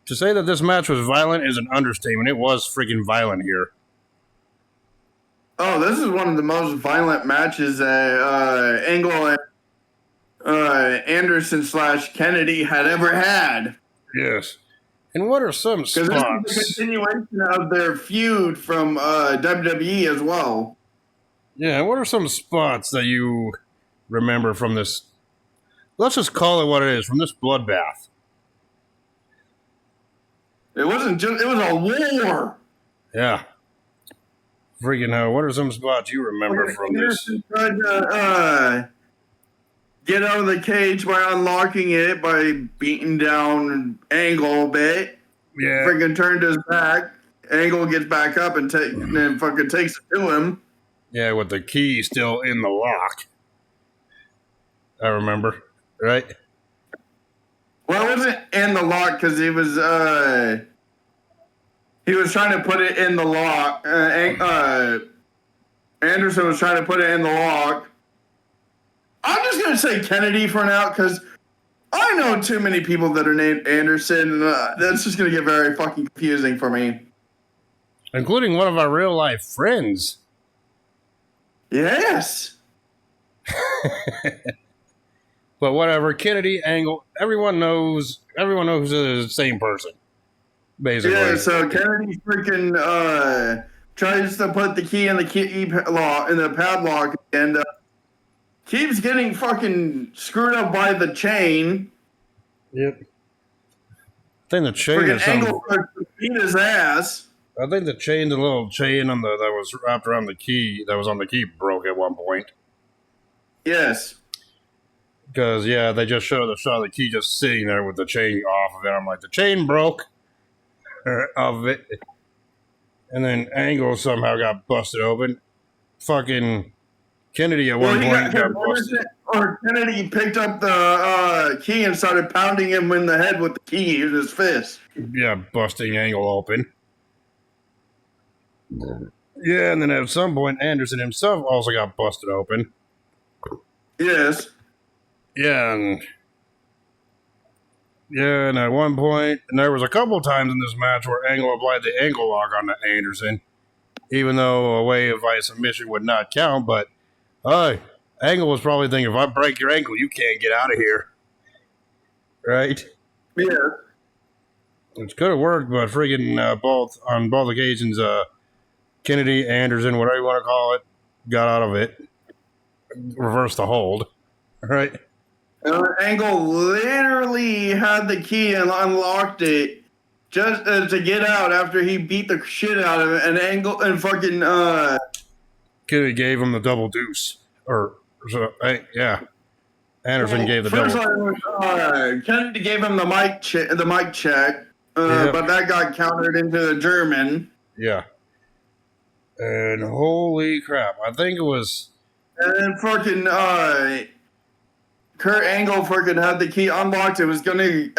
To say that this match was violent is an understatement. It was freaking violent here. Oh, this is one of the most violent matches that Angle and Anderson / Kennedy had ever had. Yes. And what are some spots? Because this is a continuation of their feud from WWE as well. Yeah, what are some spots that you remember from this? Let's just call it what it is, from this bloodbath. It wasn't just, it was a war. Yeah. Freaking hell, what are some spots you remember from this? Tried to get out of the cage by unlocking it, by beating down Angle a bit. Yeah. Freaking turned his back. Angle gets back up and fucking takes it to him. Yeah, with the key still in the lock. I remember, right? Well, it wasn't in the lock because he was trying to put it in the lock. Anderson was trying to put it in the lock. I'm just gonna say Kennedy for now because I know too many people that are named Anderson. That's just gonna get very fucking confusing for me. Including one of our real life friends. Yes. But whatever, Kennedy, Angle, everyone knows the same person. Basically. Yeah, so Kennedy freaking tries to put the key in the padlock and keeps getting fucking screwed up by the chain. Yep. I think the chain Freaking is something. Angle starts to beat his ass. I think the little chain on that was wrapped around the key that was on the key broke at one point. Yes. Because they just showed the shot of the key just sitting there with the chain off of it. I'm like, the chain broke of it, and then Angle somehow got busted open. Fucking Kennedy at one point got busted. Or Kennedy picked up the key and started pounding him in the head with the key in his fist. Yeah, busting Angle open. Yeah, and then at some point, Anderson himself also got busted open. Yes. Yeah, and at one point, and there was a couple times in this match where Angle applied the ankle lock on Anderson, even though a way of submission would not count, but Angle was probably thinking, if I break your ankle, you can't get out of here. Right? Yeah. It could have worked, but freaking on both occasions, Kennedy, Anderson, whatever you want to call it, got out of it. Reversed the hold. Right? Angle literally had the key and unlocked it just to get out after he beat the shit out of it. And Angle and fucking Kennedy gave him the double deuce. Anderson gave the double. Kennedy gave him the mic check, but that got countered into the German. Yeah. And holy crap, I think it was. And then fucking Kurt Angle freaking had the key unlocked. It was gonna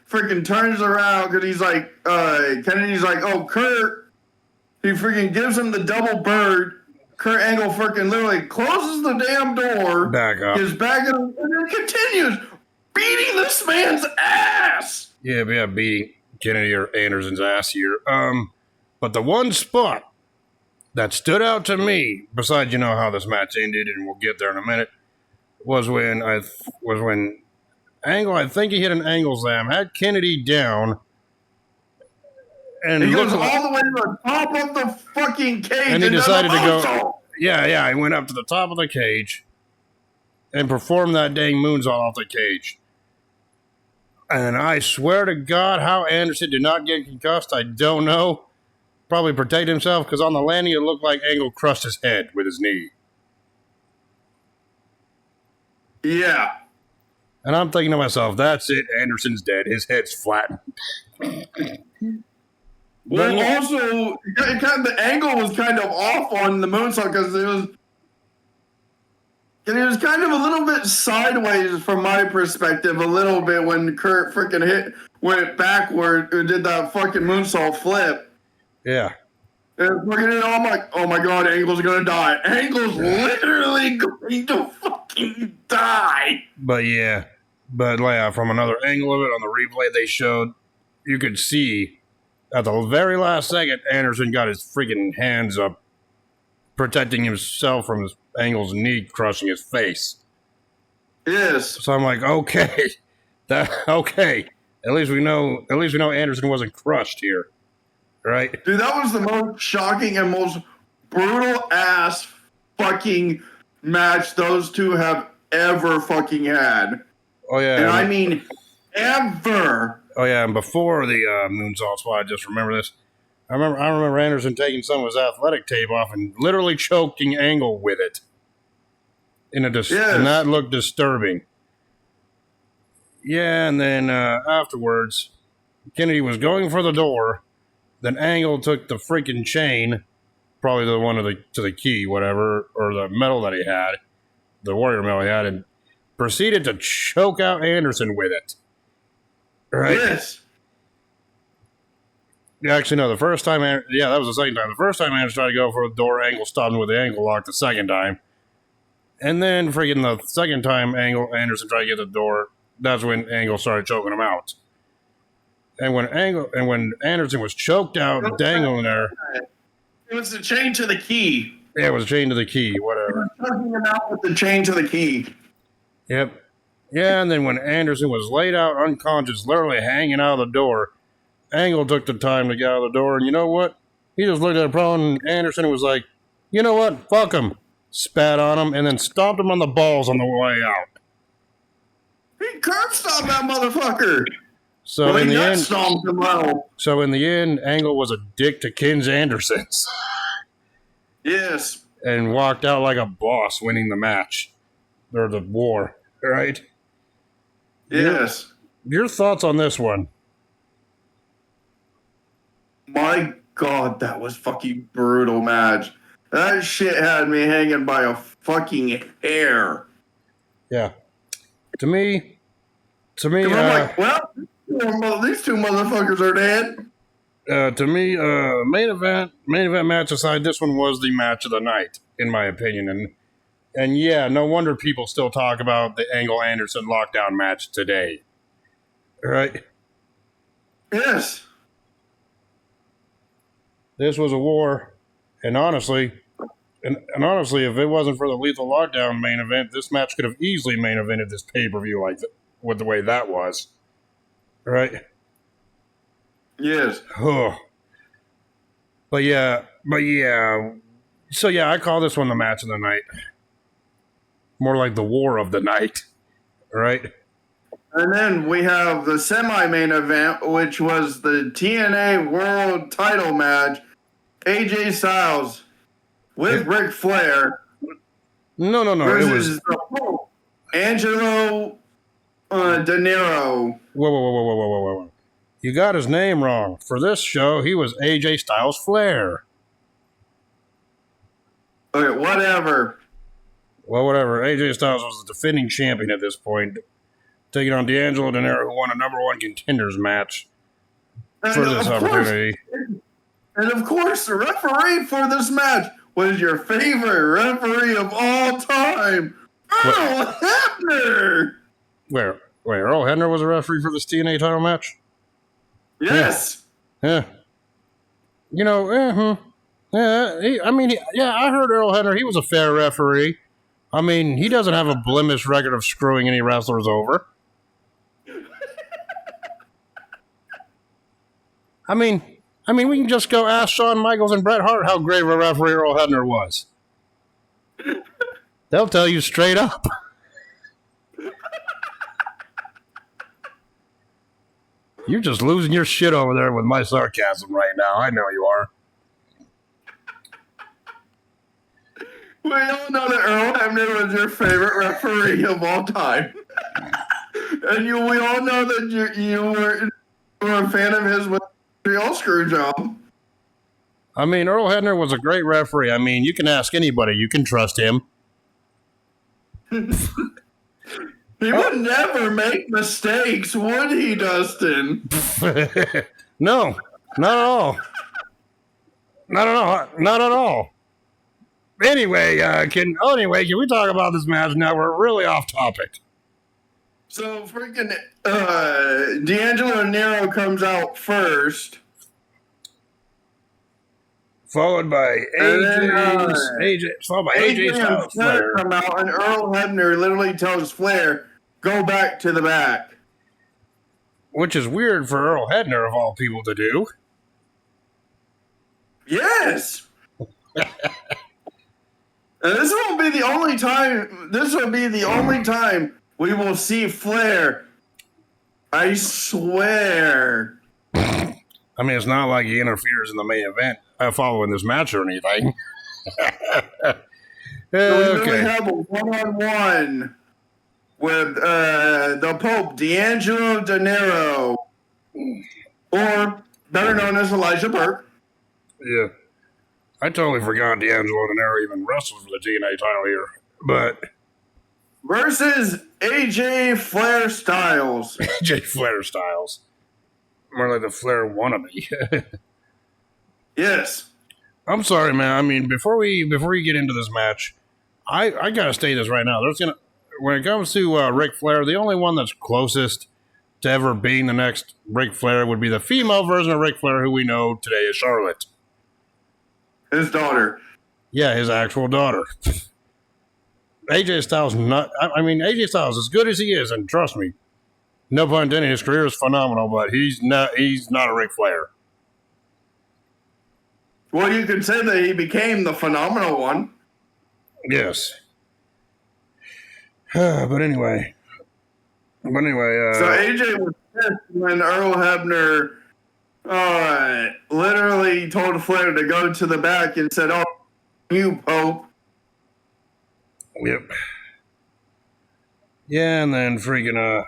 freaking turns around because he's like Kennedy's like, oh Kurt. He freaking gives him the double bird. Kurt Angle freaking literally closes the damn door. Back up. Gets back and then continues beating this man's ass. Yeah, beating Kennedy or Anderson's ass here. But the one spot that stood out to me, besides how this match ended, and we'll get there in a minute, was when Angle, I think he hit an angle slam, had Kennedy down, and he goes all the way to the top of the fucking cage, and he decided to go. Yeah, he went up to the top of the cage and performed that dang moonsault off the cage. And I swear to God, how Anderson did not get concussed, I don't know. Probably protect himself, because on the landing it looked like Angle crushed his head with his knee. Yeah. And I'm thinking to myself, that's it, Anderson's dead. His head's flattened. Well, also, the angle was kind of off on the moonsault because it was kind of a little bit sideways from my perspective, a little bit when Kurt freaking went backward and did that fucking moonsault flip. Yeah. And I'm like, oh my God, Angle's gonna die. Angle's literally going to fucking die. But from another angle of it on the replay they showed, you could see at the very last second, Anderson got his freaking hands up, protecting himself from Angle's knee crushing his face. Yes. So I'm like, okay. At least we know Anderson wasn't crushed here. Right? Dude, that was the most shocking and most brutal ass fucking match those two have ever fucking had. Oh yeah. And I mean ever. Oh yeah, and before the moonsault spot, I just remember this. I remember Anderson taking some of his athletic tape off and literally choking Angle with it. And that looked disturbing. Yeah, and then afterwards, Kennedy was going for the door. Then Angle took the freaking chain, probably the one to the key, whatever, or the medal that he had, the Warrior medal he had, and proceeded to choke out Anderson with it. Right? Yes. Yeah, actually, no, the first time, that was the second time. The first time Anderson tried to go for the door, Angle stopped him with the ankle lock the second time. And then freaking the second time Anderson tried to get the door, that's when Angle started choking him out. And when Anderson was choked out, dangling there. It was the chain to the key. Yeah, it was chained to the key, whatever. Choking him out with the chain to the key. Yep. Yeah, and then when Anderson was laid out unconscious, literally hanging out of the door, Angle took the time to get out of the door, and you know what? He just looked at the prone, and Anderson was like, you know what? Fuck him. Spat on him, and then stomped him on the balls on the way out. He curb stomped that motherfucker. So in the end, stomped him out. So in the end, Angle was a dick to Kins Andersons. Yes. And walked out like a boss, winning the match. Or the war, right? Yes. Your thoughts on this one? My God, that was fucking brutal match. That shit had me hanging by a fucking hair. Yeah. To me, I'm like, well, these two motherfuckers are dead. To me, main event match aside, this one was the match of the night, in my opinion. And yeah, no wonder people still talk about the Angle Anderson lockdown match today. Right? Yes. This was a war. And honestly, if it wasn't for the Lethal Lockdown main event, this match could have easily main evented this pay-per-view with the way that was. Right? Yes. Oh. But yeah. So yeah, I call this one the match of the night. More like the war of the night. Right? And then we have the semi-main event, which was the TNA World Title match. AJ Styles with Ric Flair. No. Versus Angelo De Niro. Whoa. You got his name wrong. For this show, he was AJ Styles Flair. Okay, whatever. Well, whatever. AJ Styles was the defending champion at this point, taking on D'Angelo De Niro, who won a number one contenders match for this opportunity. And of course, the referee for this match was your favorite referee of all time, Earl Hebner. Wait, Earl Hebner was a referee for this TNA title match? Yes. Yeah. You know, I heard Earl Hebner. He was a fair referee. I mean, he doesn't have a blemished record of screwing any wrestlers over. I mean, we can just go ask Shawn Michaels and Bret Hart how great of a referee Earl Hebner was. They'll tell you straight up. You're just losing your shit over there with my sarcasm right now. I know you are. We all know that Earl Hebner was your favorite referee of all time. And we all know that you were a fan of his with the all screw job. I mean, Earl Hebner was a great referee. I mean, you can ask anybody. You can trust him. He would never make mistakes, would he, Dustin? No, not at all. Not at all. Anyway, can we talk about this match now? We're really off topic. So freaking D'Angelo Nero comes out first. Followed by AJ Styles Flair. Come out, and Earl Hebner literally tells Flair, "Go back to the back," which is weird for Earl Hebner of all people to do. Yes. And this will be the only time. This will be the only time we will see Flair. I swear. I mean, it's not like he interferes in the main event following this match or anything. So we have a one-on-one with the Pope, D'Angelo De Niro, or better known as Elijah Burke. Yeah. I totally forgot D'Angelo De Niro even wrestled for the TNA title here. But versus AJ Flair Styles. AJ Flair Styles. More like the Flair wannabe. Yes. I'm sorry, man. I mean, before we get into this match, I gotta state this right now. When it comes to Ric Flair, the only one that's closest to ever being the next Ric Flair would be the female version of Ric Flair, who we know today is Charlotte. His daughter. Yeah, his actual daughter. AJ Styles, AJ Styles, as good as he is, and trust me, no pun intended, his career is phenomenal, but he's not a Ric Flair. Well, you could say that he became the phenomenal one. Yes. But anyway. So AJ was pissed when Earl Hebner literally told Flair to go to the back and said, "Oh, you Pope." Yep. Yeah, and then freaking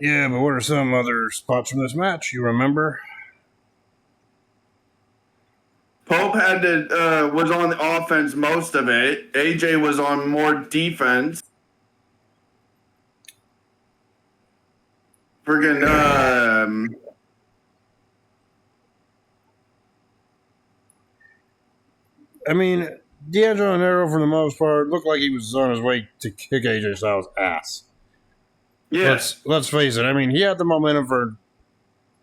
yeah, but what are some other spots from this match? You remember? Pope was on the offense most of it. AJ was on more defense. Friggin' I mean, D'Angelo De Niro, for the most part, looked like he was on his way to kick AJ Styles' ass. Yes. Let's face it. I mean, he had the momentum for,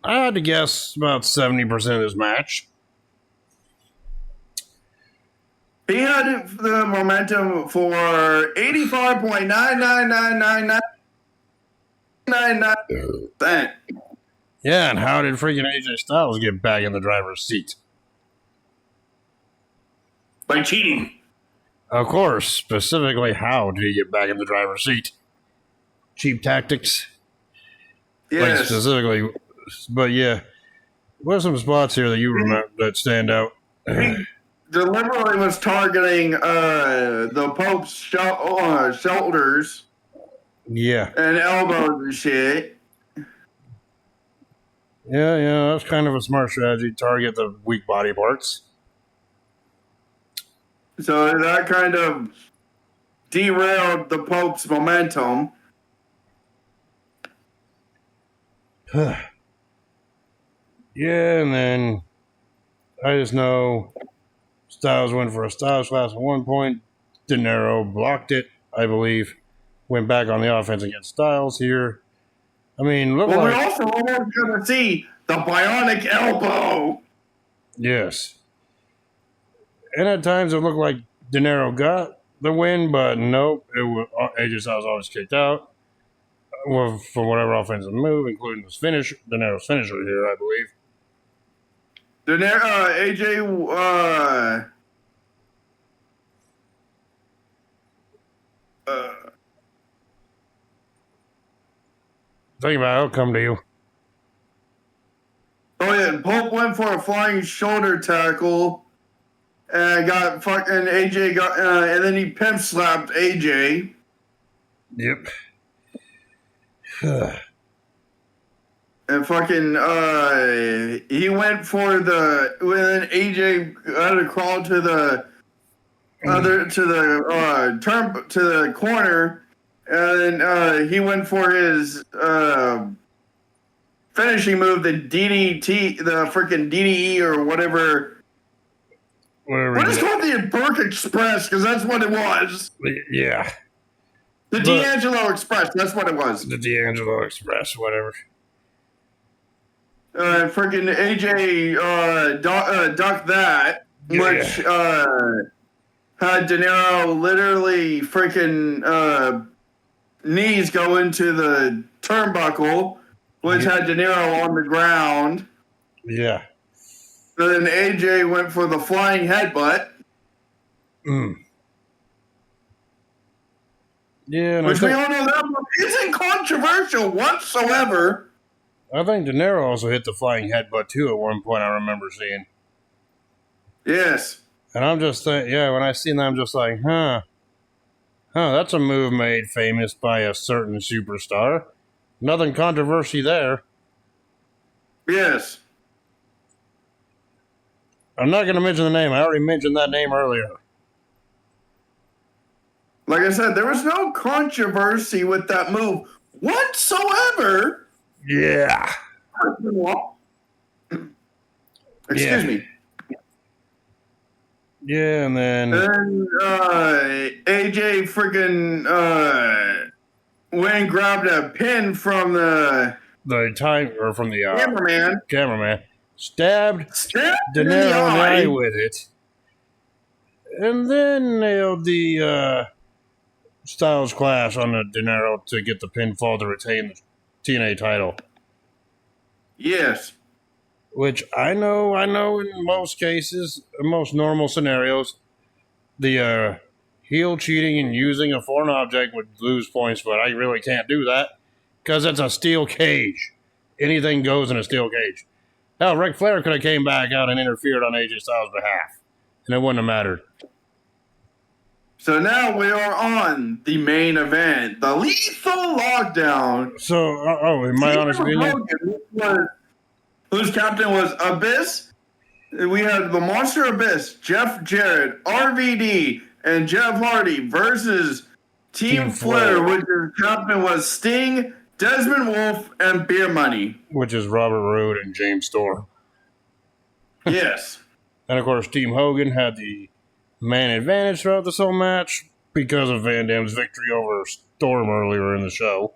I had to guess, about 70% of this match. He had the momentum for 85.9999999%. Yeah, and how did freaking AJ Styles get back in the driver's seat? By cheating. Of course. Specifically, how did he get back in the driver's seat? Cheap tactics. Yes. Like specifically, but yeah. What are some spots here that you remember that stand out? He deliberately was targeting the Pope's shoulders. Yeah. And elbows and shit. Yeah, that's kind of a smart strategy. Target the weak body parts. So that kind of derailed the Pope's momentum. Yeah, and then I just know Styles went for a Styles class at one point. De Niro blocked it, I believe. Went back on the offense against Styles here. I mean, we're also almost going to see the bionic elbow. Yes. And at times it looked like De Niro got the win, but nope. AJ Styles always kicked out for whatever offensive move, including De Niro's finisher here, I believe. AJ Think about it, it'll come to you. Oh yeah, Pope went for a flying shoulder tackle, and AJ got, and then he pimp slapped AJ. Yep. And he went for when AJ had to crawl to the corner, and then he went for his finishing move, the DDT, the freaking DDE or whatever. We're just called the Burke Express because that's what it was. Yeah. The D'Angelo Express, that's what it was. The D'Angelo Express, whatever. Freaking AJ ducked that, which had De Niro literally freaking knees go into the turnbuckle, which had De Niro on the ground. Yeah. Then AJ went for the flying headbutt. Yeah, which we all know that one isn't controversial whatsoever. I think De Niro also hit the flying headbutt too at one point. I remember seeing. Yes. And I'm just when I seen that, I'm just like, that's a move made famous by a certain superstar. Nothing controversy there. Yes. I'm not going to mention the name. I already mentioned that name earlier. Like I said, there was no controversy with that move whatsoever. Yeah. Excuse me. Yeah, and then AJ freaking went and grabbed a pin from the cameraman, stabbed De in the Niro in the eye eye with it, and then nailed the Styles Clash on the De Niro to get the pinfall to retain the TNA title. Yes. Which I know in most cases, in most normal scenarios, the heel cheating and using a foreign object would lose points, but I really can't do that because it's a steel cage. Anything goes in a steel cage. Hell, Ric Flair could have came back out and interfered on AJ Styles' behalf, and it wouldn't have mattered. So now we are on the main event, the Lethal Lockdown. So, in my honest opinion, whose captain was Abyss. We had the Monster Abyss, Jeff Jarrett, RVD, and Jeff Hardy versus Team Flair, which his captain was Sting, Desmond Wolfe, and Beer Money. Which is Robert Roode and James Storm. Yes. And of course, Team Hogan had the man advantage throughout this whole match because of Van Dam's victory over Storm earlier in the show.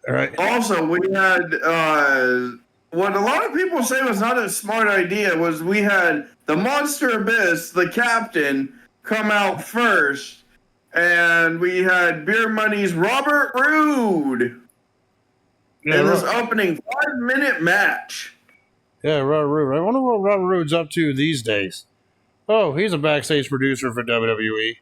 All right. Also, we had what a lot of people say was not a smart idea was we had the Monster Abyss, the captain, come out first, and we had Beer Money's Robert Roode in this opening 5-minute match. Yeah, Robert Roode. I wonder what Robert Roode's up to these days. Oh, he's a backstage producer for WWE.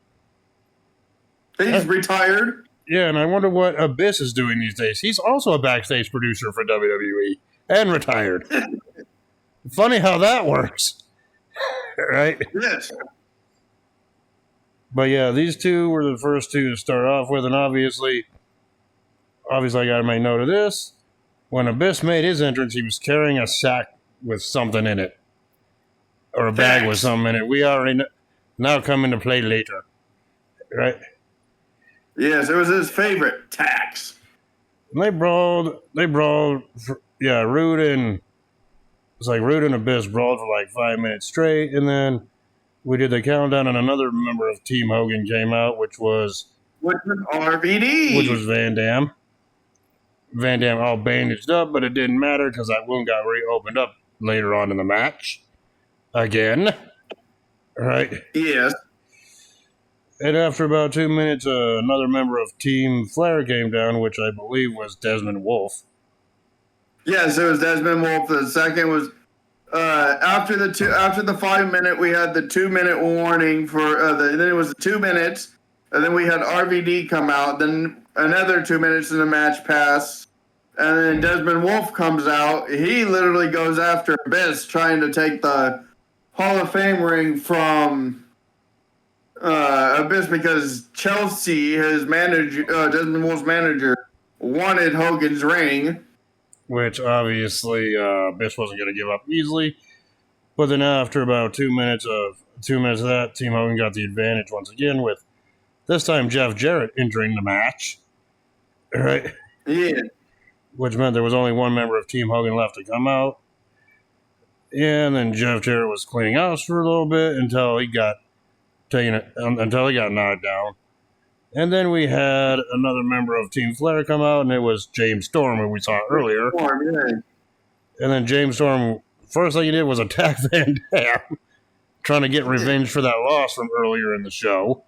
He's retired. Yeah, and I wonder what Abyss is doing these days. He's also a backstage producer for WWE and retired. Funny how that works. Right? Yes. But yeah, these two were the first two to start off with, and obviously I got to make note of this. When Abyss made his entrance, he was carrying a sack with something in it. Or a bag with something in it. We already now come into play later. Right? Yes, it was his favorite, tax. And they brawled, Roode and Abyss brawled for like 5 minutes straight, and then we did the countdown, and another member of Team Hogan came out, which was RVD. Which was Van Dam. Van Dam all bandaged up, but it didn't matter because that wound got reopened up later on in the match. Again. Right? Yes. And after about 2 minutes, another member of Team Flair came down, which I believe was Desmond Wolfe. Yes, it was Desmond Wolfe. The second was after the 5 minute, we had the 2 minute warning for then it was 2 minutes, and then we had RVD come out. Then another 2 minutes in the match pass, and then Desmond Wolfe comes out. He literally goes after Abyss, trying to take the Hall of Fame ring from Abyss because Chelsea, his manager, Desmond Wolfe's manager, wanted Hogan's ring. Which obviously Abyss wasn't going to give up easily. But then after about 2 minutes of that, Team Hogan got the advantage once again with this time Jeff Jarrett entering the match. Right? Yeah. Which meant there was only one member of Team Hogan left to come out. And then Jeff Jarrett was cleaning house for a little bit until he got knocked down. And then we had another member of Team Flair come out, and it was James Storm, who we saw earlier. And then James Storm, first thing he did was attack Van Dam, trying to get revenge for that loss from earlier in the show.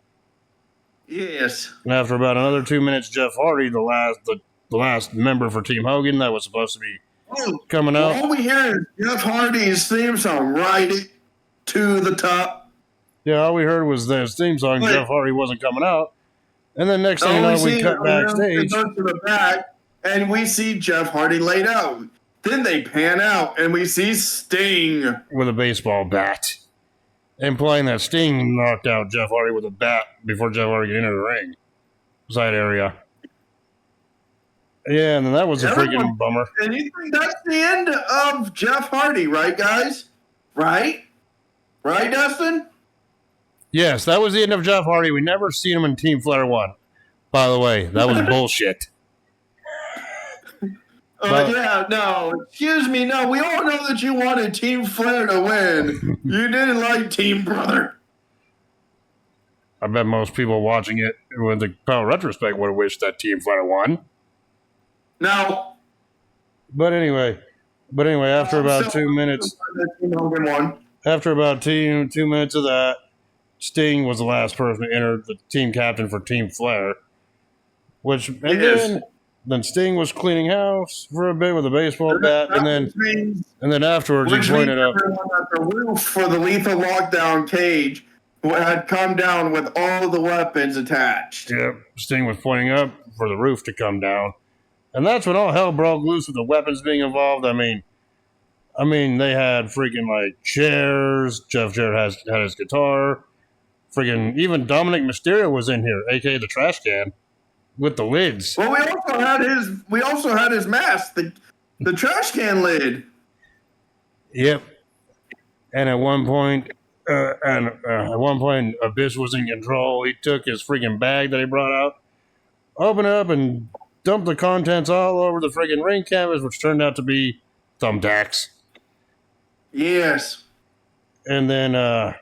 Yes. And after about another 2 minutes, Jeff Hardy, the last member for Team Hogan that was supposed to be coming out. All we hear is Jeff Hardy's theme song, Ride It to the Top. Yeah, all we heard was this theme song. Jeff Hardy wasn't coming out. And then next thing you know, we cut backstage. To the back, and we see Jeff Hardy laid out. Then they pan out, and we see Sting. With a baseball bat. Implying that Sting knocked out Jeff Hardy with a bat before Jeff Hardy could enter the ring. Side area. Yeah, and then that was a freaking bummer. And you think that's the end of Jeff Hardy, right, guys? Right? Right, Dustin? Yes, that was the end of Jeff Hardy. We never seen him in Team Flair 1. By the way, that was bullshit. Yeah, no. Excuse me, no. We all know that you wanted Team Flair to win. You didn't like Team Brother. I bet most people watching it with the power retrospect would have wished that Team Flair won. No. But anyway, after about 2 minutes, after about 2 minutes of that, Sting was the last person to enter the team captain for Team Flair. Then Sting was cleaning house for a bit with a baseball bat, and then afterwards he pointed up. The roof for the Lethal Lockdown cage had come down with all the weapons attached. Yep, Sting was pointing up for the roof to come down, and that's when all hell broke loose with the weapons being involved. I mean, they had freaking like chairs. Jeff Jarrett had his guitar. Freaking even Dominic Mysterio was in here, aka the trash can, with the lids. Well, we also had his mask, the trash can lid. Yep. And at one point, Abyss was in control. He took his freaking bag that he brought out, opened it up, and dumped the contents all over the freaking ring canvas, which turned out to be thumbtacks. Yes. And then, and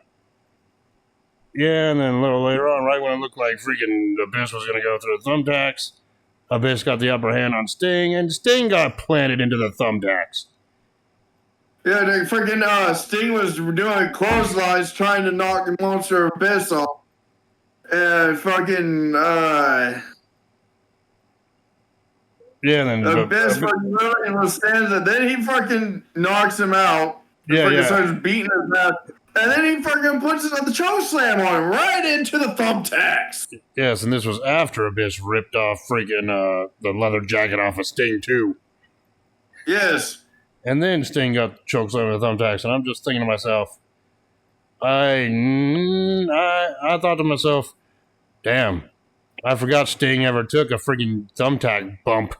then a little later on, right when it looked like freaking Abyss was going to go through the thumbtacks, Abyss got the upper hand on Sting, and Sting got planted into the thumbtacks. Yeah, the freaking Sting was doing clotheslines trying to knock Monster Abyss off. And fucking, yeah, and then Abyss fucking literally stands and then he fucking knocks him out. Starts beating his ass. And then he fucking puts it on the choke slam on him right into the thumbtacks. Yes, and this was after Abyss ripped off freaking the leather jacket off of Sting too. Yes. And then Sting got choked over the thumbtacks, and I'm just thinking to myself, I thought to myself, damn, I forgot Sting ever took a freaking thumbtack bump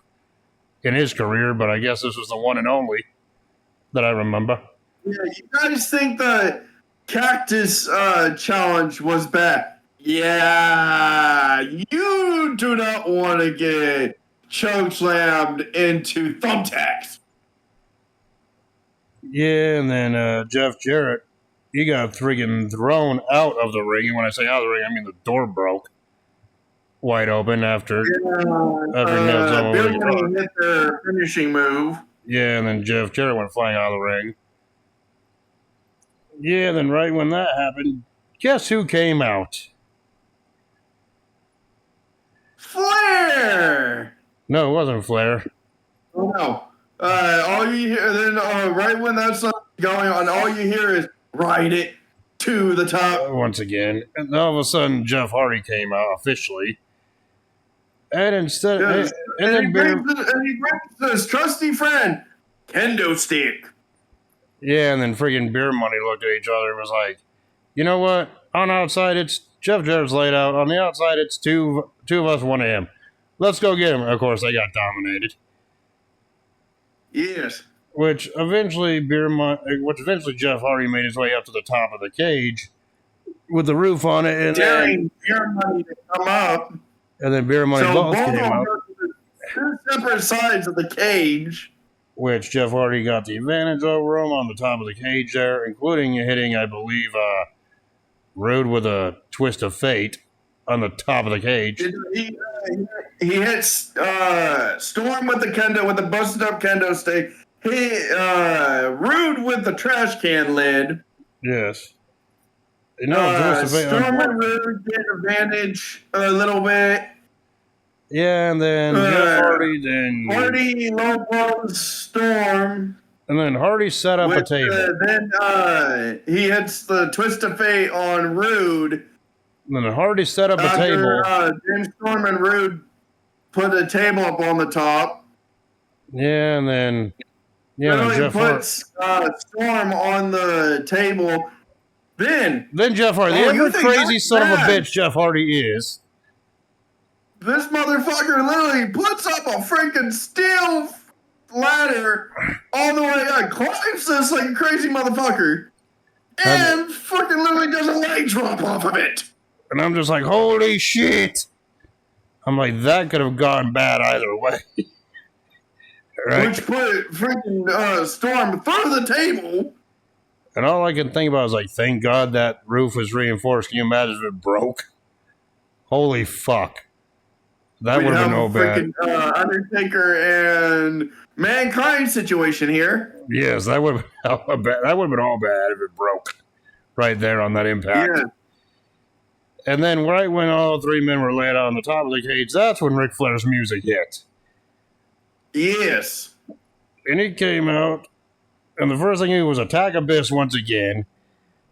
in his career, but I guess this was the one and only that I remember. Yeah, you guys think the cactus challenge was bad? Yeah, you do not want to get chokeslammed into thumbtacks. Yeah, and then Jeff Jarrett, he got friggin' thrown out of the ring. And when I say out of the ring, I mean the door broke wide open after nailed Bill hit their finishing move. Yeah, and then Jeff Jarrett went flying out of the ring. Yeah, then right when that happened, guess who came out? Flair! No, it wasn't Flair. Oh, no. All you hear, then right when that's going on, all you hear is ride it to the top. Once again. And all of a sudden, Jeff Hardy came out officially. And instead, yes. and he brings his trusty friend, Kendo Stick. Yeah, and then freaking Beer Money looked at each other and was like, you know what? On the outside, it's Jeff Jarrett's laid out. On the outside, it's two of us, one of him. Let's go get him. Of course, they got dominated. Yes. Which eventually Jeff Hardy made his way up to the top of the cage with the roof on it. And daring Beer Money to come up. And then Beer Money both came out. Two separate sides of the cage. Which Jeff Hardy got the advantage over him on the top of the cage there, including hitting, I believe, Rude with a twist of fate on the top of the cage. He hits Storm with the busted up kendo stick. Rude with the trash can lid. Yes. Storm and Rude get advantage a little bit. Yeah, and then Jeff Hardy low blows Storm. And then Hardy set up a table. Then he hits the twist of fate on Rude. And then Hardy set up a table. Then Storm and Rude put a table up on the top. Yeah, and then Jeff puts Storm on the table. Then Jeff Hardy, the ever crazy son of a bitch Jeff Hardy is. This motherfucker literally puts up a freaking steel ladder all the way up, climbs this like a crazy motherfucker, and freaking literally does a leg drop off of it. And I'm just like, holy shit. I'm like, that could have gone bad either way. Right? Which put freaking Storm through the table. And all I can think about is like, thank God that roof was reinforced. Can you imagine if it broke? Holy fuck. That would have been no bad. Undertaker and Mankind situation here. Yes, that would have been all bad if it broke right there on that impact. Yeah. And then right when all three men were laid on the top of the cage, that's when Ric Flair's music hit. Yes. And he came out, and the first thing he did was attack Abyss once again,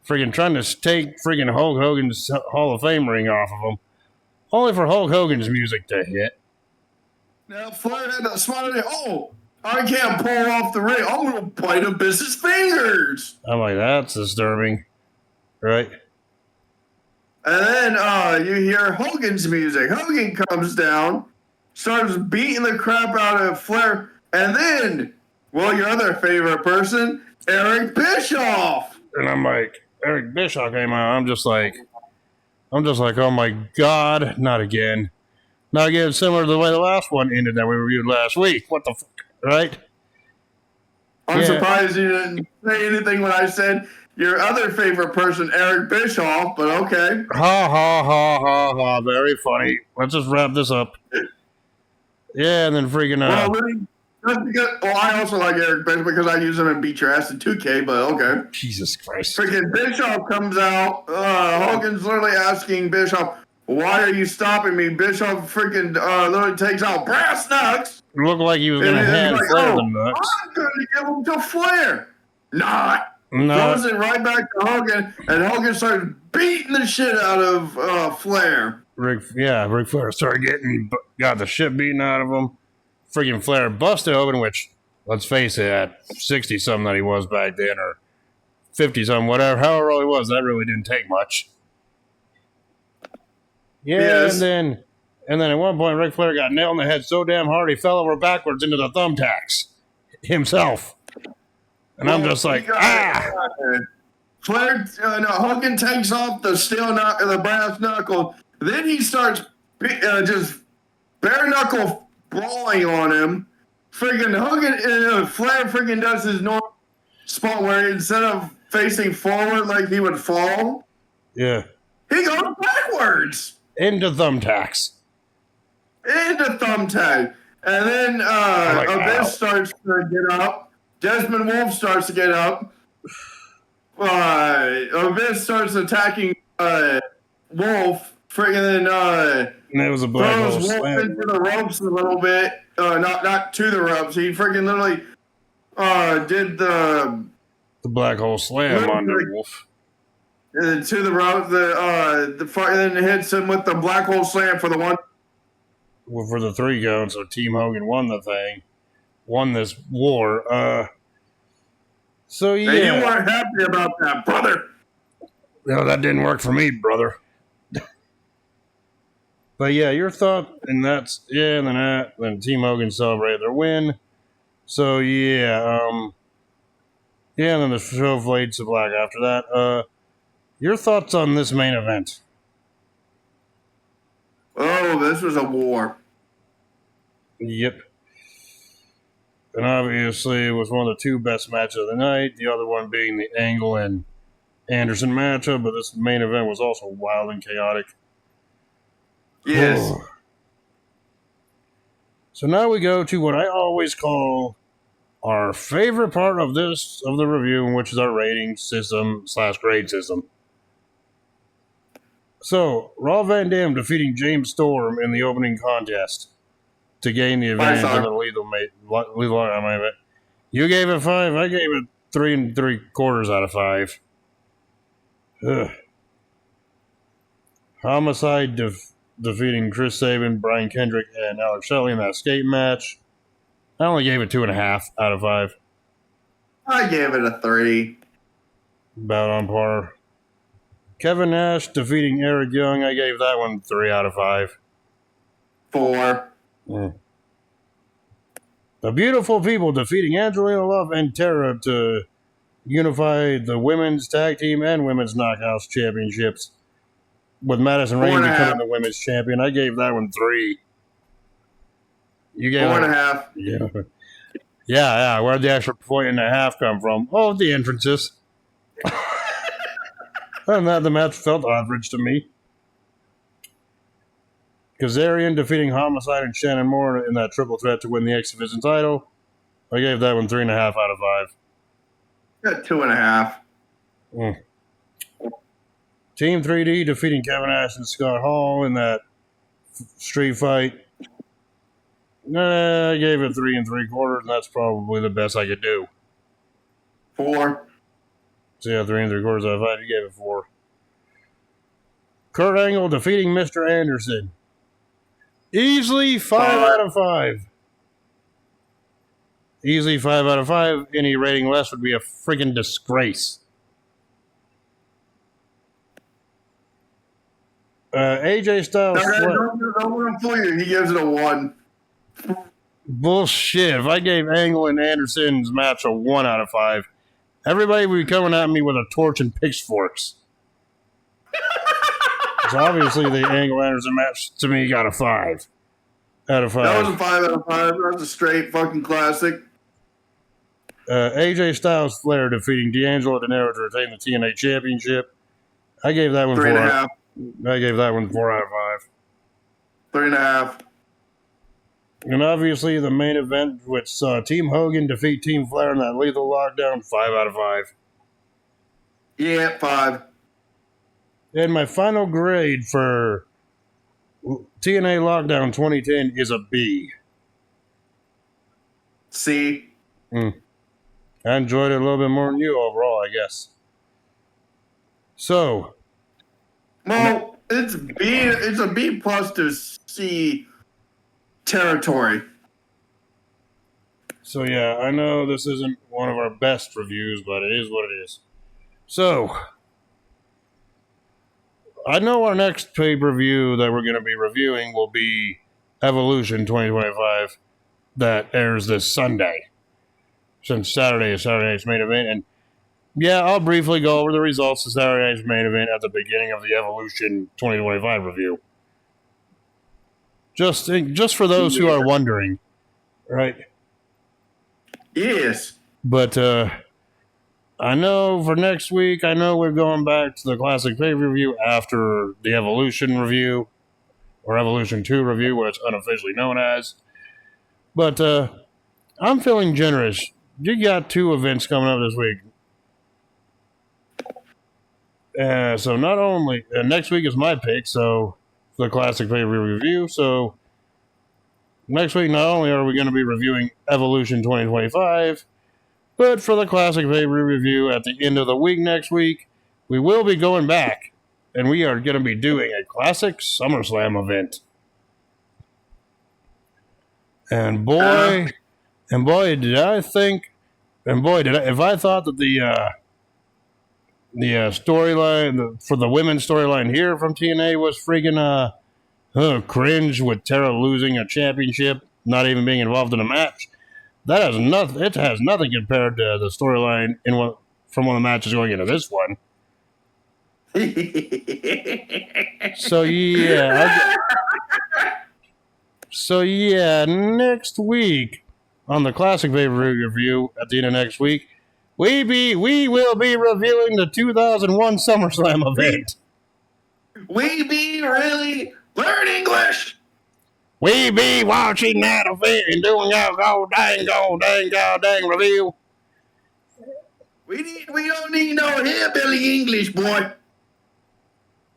friggin' trying to take friggin' Hulk Hogan's Hall of Fame ring off of him, only for Hulk Hogan's music to hit. Now Flair had to spot it. Oh, I can't pull off the ring. I'm going to bite Abyss's fingers. I'm like, that's disturbing. Right? And then you hear Hogan's music. Hogan comes down, starts beating the crap out of Flair, and then, well, your other favorite person, Eric Bischoff. And I'm like, Eric Bischoff came out. I'm just like, oh my God, not again. Not again, similar to the way the last one ended that we reviewed last week. What the fuck, right? I'm surprised you didn't say anything when I said your other favorite person, Eric Bischoff, but okay. Ha, ha, ha, ha, ha. Very funny. Let's just wrap this up. Yeah, and then freaking out. Well, I also like Eric Bischoff because I use him in Beat Your Ass in 2K, but okay. Jesus Christ. Freaking Bischoff comes out. Hogan's literally asking Bischoff, why are you stopping me? Bischoff freaking literally takes out brass knucks. It looked like he was going to hand Flair the nuts. I'm going to give him to Flair. Not. Throws it right back to Hogan, and Hogan starts beating the shit out of Flair. Ric Flair started got the shit beaten out of him. Freaking Flair busted open, which, let's face it, at 60-something that he was back then, or 50-something, whatever, however old he was, that really didn't take much. Yeah, yes. and then at one point, Ric Flair got nailed in the head so damn hard he fell over backwards into the thumbtacks himself. And I'm just like, Flair, Hogan takes off the brass knuckle. Then he starts just bare knuckle brawling on him. Friggin' Hogan, Flair friggin' does his normal spot where instead of facing forward like he would fall, yeah, he goes backwards into thumbtacks. And then Abyss starts to get up. Desmond Wolf starts to get up. Abyss starts attacking Wolf. Friggin' and it was a black hole Wolf slam. into the ropes a little bit. Not to the ropes. He friggin' literally did the black hole slam under Wolf. To the ropes. Then hits him with the black hole slam for the one. Well, for the 3 count, so Team Hogan won the thing. Won this war. So yeah. And you weren't happy about that, brother. No, that didn't work for me, brother. But yeah, your thought, and that's and then Team Hogan celebrated their win. So yeah, and then the show fades to black after that. Your thoughts on this main event? Oh, this was a war. Yep. And obviously, it was one of the 2 best matches of the night. The other one being the Angle and Anderson matchup. But this main event was also wild and chaotic. Yes. Oh. So now we go to what I always call our favorite part of the review, which is our rating system / grade system. So, Rob Van Dam defeating James Storm in the opening contest to gain the advantage of the lethal event. You gave it 5. I gave it 3 3/4 out of 5. Ugh. Homicide defeating Chris Sabin, Brian Kendrick, and Alex Shelley in that skate match. I only gave it 2.5 out of 5. I gave it a 3. About on par. Kevin Nash defeating Eric Young. I gave that one 3 out of 5. 4. The Beautiful People defeating Angelina Love and Tara to unified the women's tag team and women's knockouts championships, with Madison Rain 4.5. becoming the women's champion. I gave that one 3. You gave 4.5. Yeah. Yeah. Where'd the extra 1.5 come from? Oh, the entrances. Other than that, the match felt average to me. Kazarian defeating Homicide and Shannon Moore in that triple threat to win the X Division title. I gave that one 3.5 out of 5. Got 2.5. Team 3D defeating Kevin Nash and Scott Hall in that street fight. I gave it 3 3/4, and that's probably the best I could do. 4. So yeah, 3 3/4 out of 5. You gave it 4. Kurt Angle defeating Mr. Anderson. Easily 5 out of 5. Easily 5 out of 5. Any rating less would be a freaking disgrace. AJ Styles. Don't fool you. He gives it a 1. Bullshit. If I gave Angle and Anderson's match a 1 out of 5, everybody would be coming at me with a torch and pitchforks. So obviously the Angle Anderson match to me got a 5 out of 5. That was a 5 out of 5. That was a straight fucking classic. AJ Styles Flair defeating D'Angelo Dinero to retain the TNA Championship. I gave that one 3.5. I gave that one 4 out of 5. 3.5. And obviously the main event, which saw Team Hogan defeat Team Flair in that lethal lockdown, 5 out of 5. Yeah, 5. And my final grade for TNA Lockdown 2010 is a B. C. I enjoyed it a little bit more than you overall, I guess. So. Well, it's a B plus to C territory. So yeah, I know this isn't one of our best reviews, but it is what it is. So, I know our next pay-per-view that we're going to be reviewing will be Evolution 2025 that airs this Sunday, since Saturday is Saturday night's main event. And yeah, I'll briefly go over the results of Saturday night's main event at the beginning of the Evolution 2025 review. Just for those who are wondering, right? Yes. But I know for next week, I know we're going back to the Classic Pay-Per-View after the Evolution review, or Evolution 2 review, what it's unofficially known as. But I'm feeling generous. You got 2 events coming up this week. So not only, next week is my pick, so for the Classic Pay-Per-View review. So next week, not only are we going to be reviewing Evolution 2025, but for the Classic Pay-Per-View review at the end of the week next week, we will be going back, and we are going to be doing a Classic SummerSlam event. And boy, did I think, if I thought that the storyline for the women's storyline here from TNA was freaking cringe with Tara losing a championship, not even being involved in a match. That has nothing. It has nothing compared to the storyline from one of the matches going into this one. So yeah, next week on the Classic Pay-Per-View review at the end of next week, we will be reviewing the 2001 SummerSlam event. We be really learn English. We be watching that event and doing our god dang review. We don't need no hillbilly English, boy.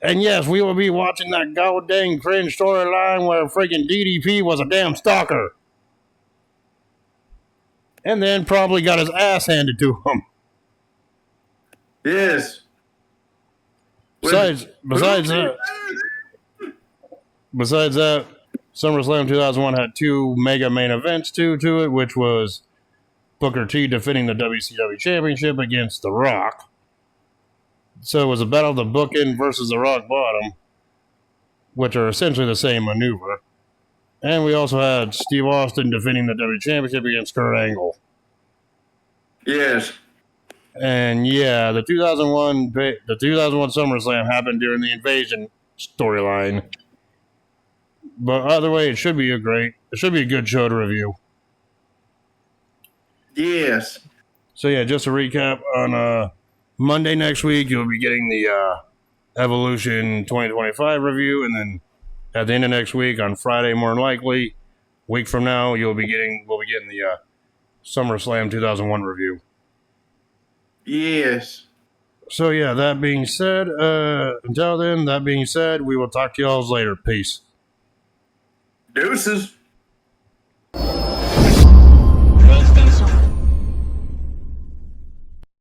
And yes, we will be watching that god dang cringe storyline where freaking DDP was a damn stalker. And then probably got his ass handed to him. Yes. Besides that, SummerSlam 2001 had 2 mega main events to it, which was Booker T defending the WCW Championship against The Rock. So it was a battle of the Bookend versus the Rock Bottom, which are essentially the same maneuver. And we also had Steve Austin defending the W Championship against Kurt Angle. Yes. And yeah, the 2001 SummerSlam happened during the Invasion storyline. But either way, it should be a good show to review. Yes. So yeah, just a recap on Monday next week, you'll be getting the Evolution 2025 review, and then at the end of next week on Friday, more than likely, week from now, we'll be getting the SummerSlam 2001 review. Yes. So yeah, that being said, we will talk to y'all later. Peace. Deuces.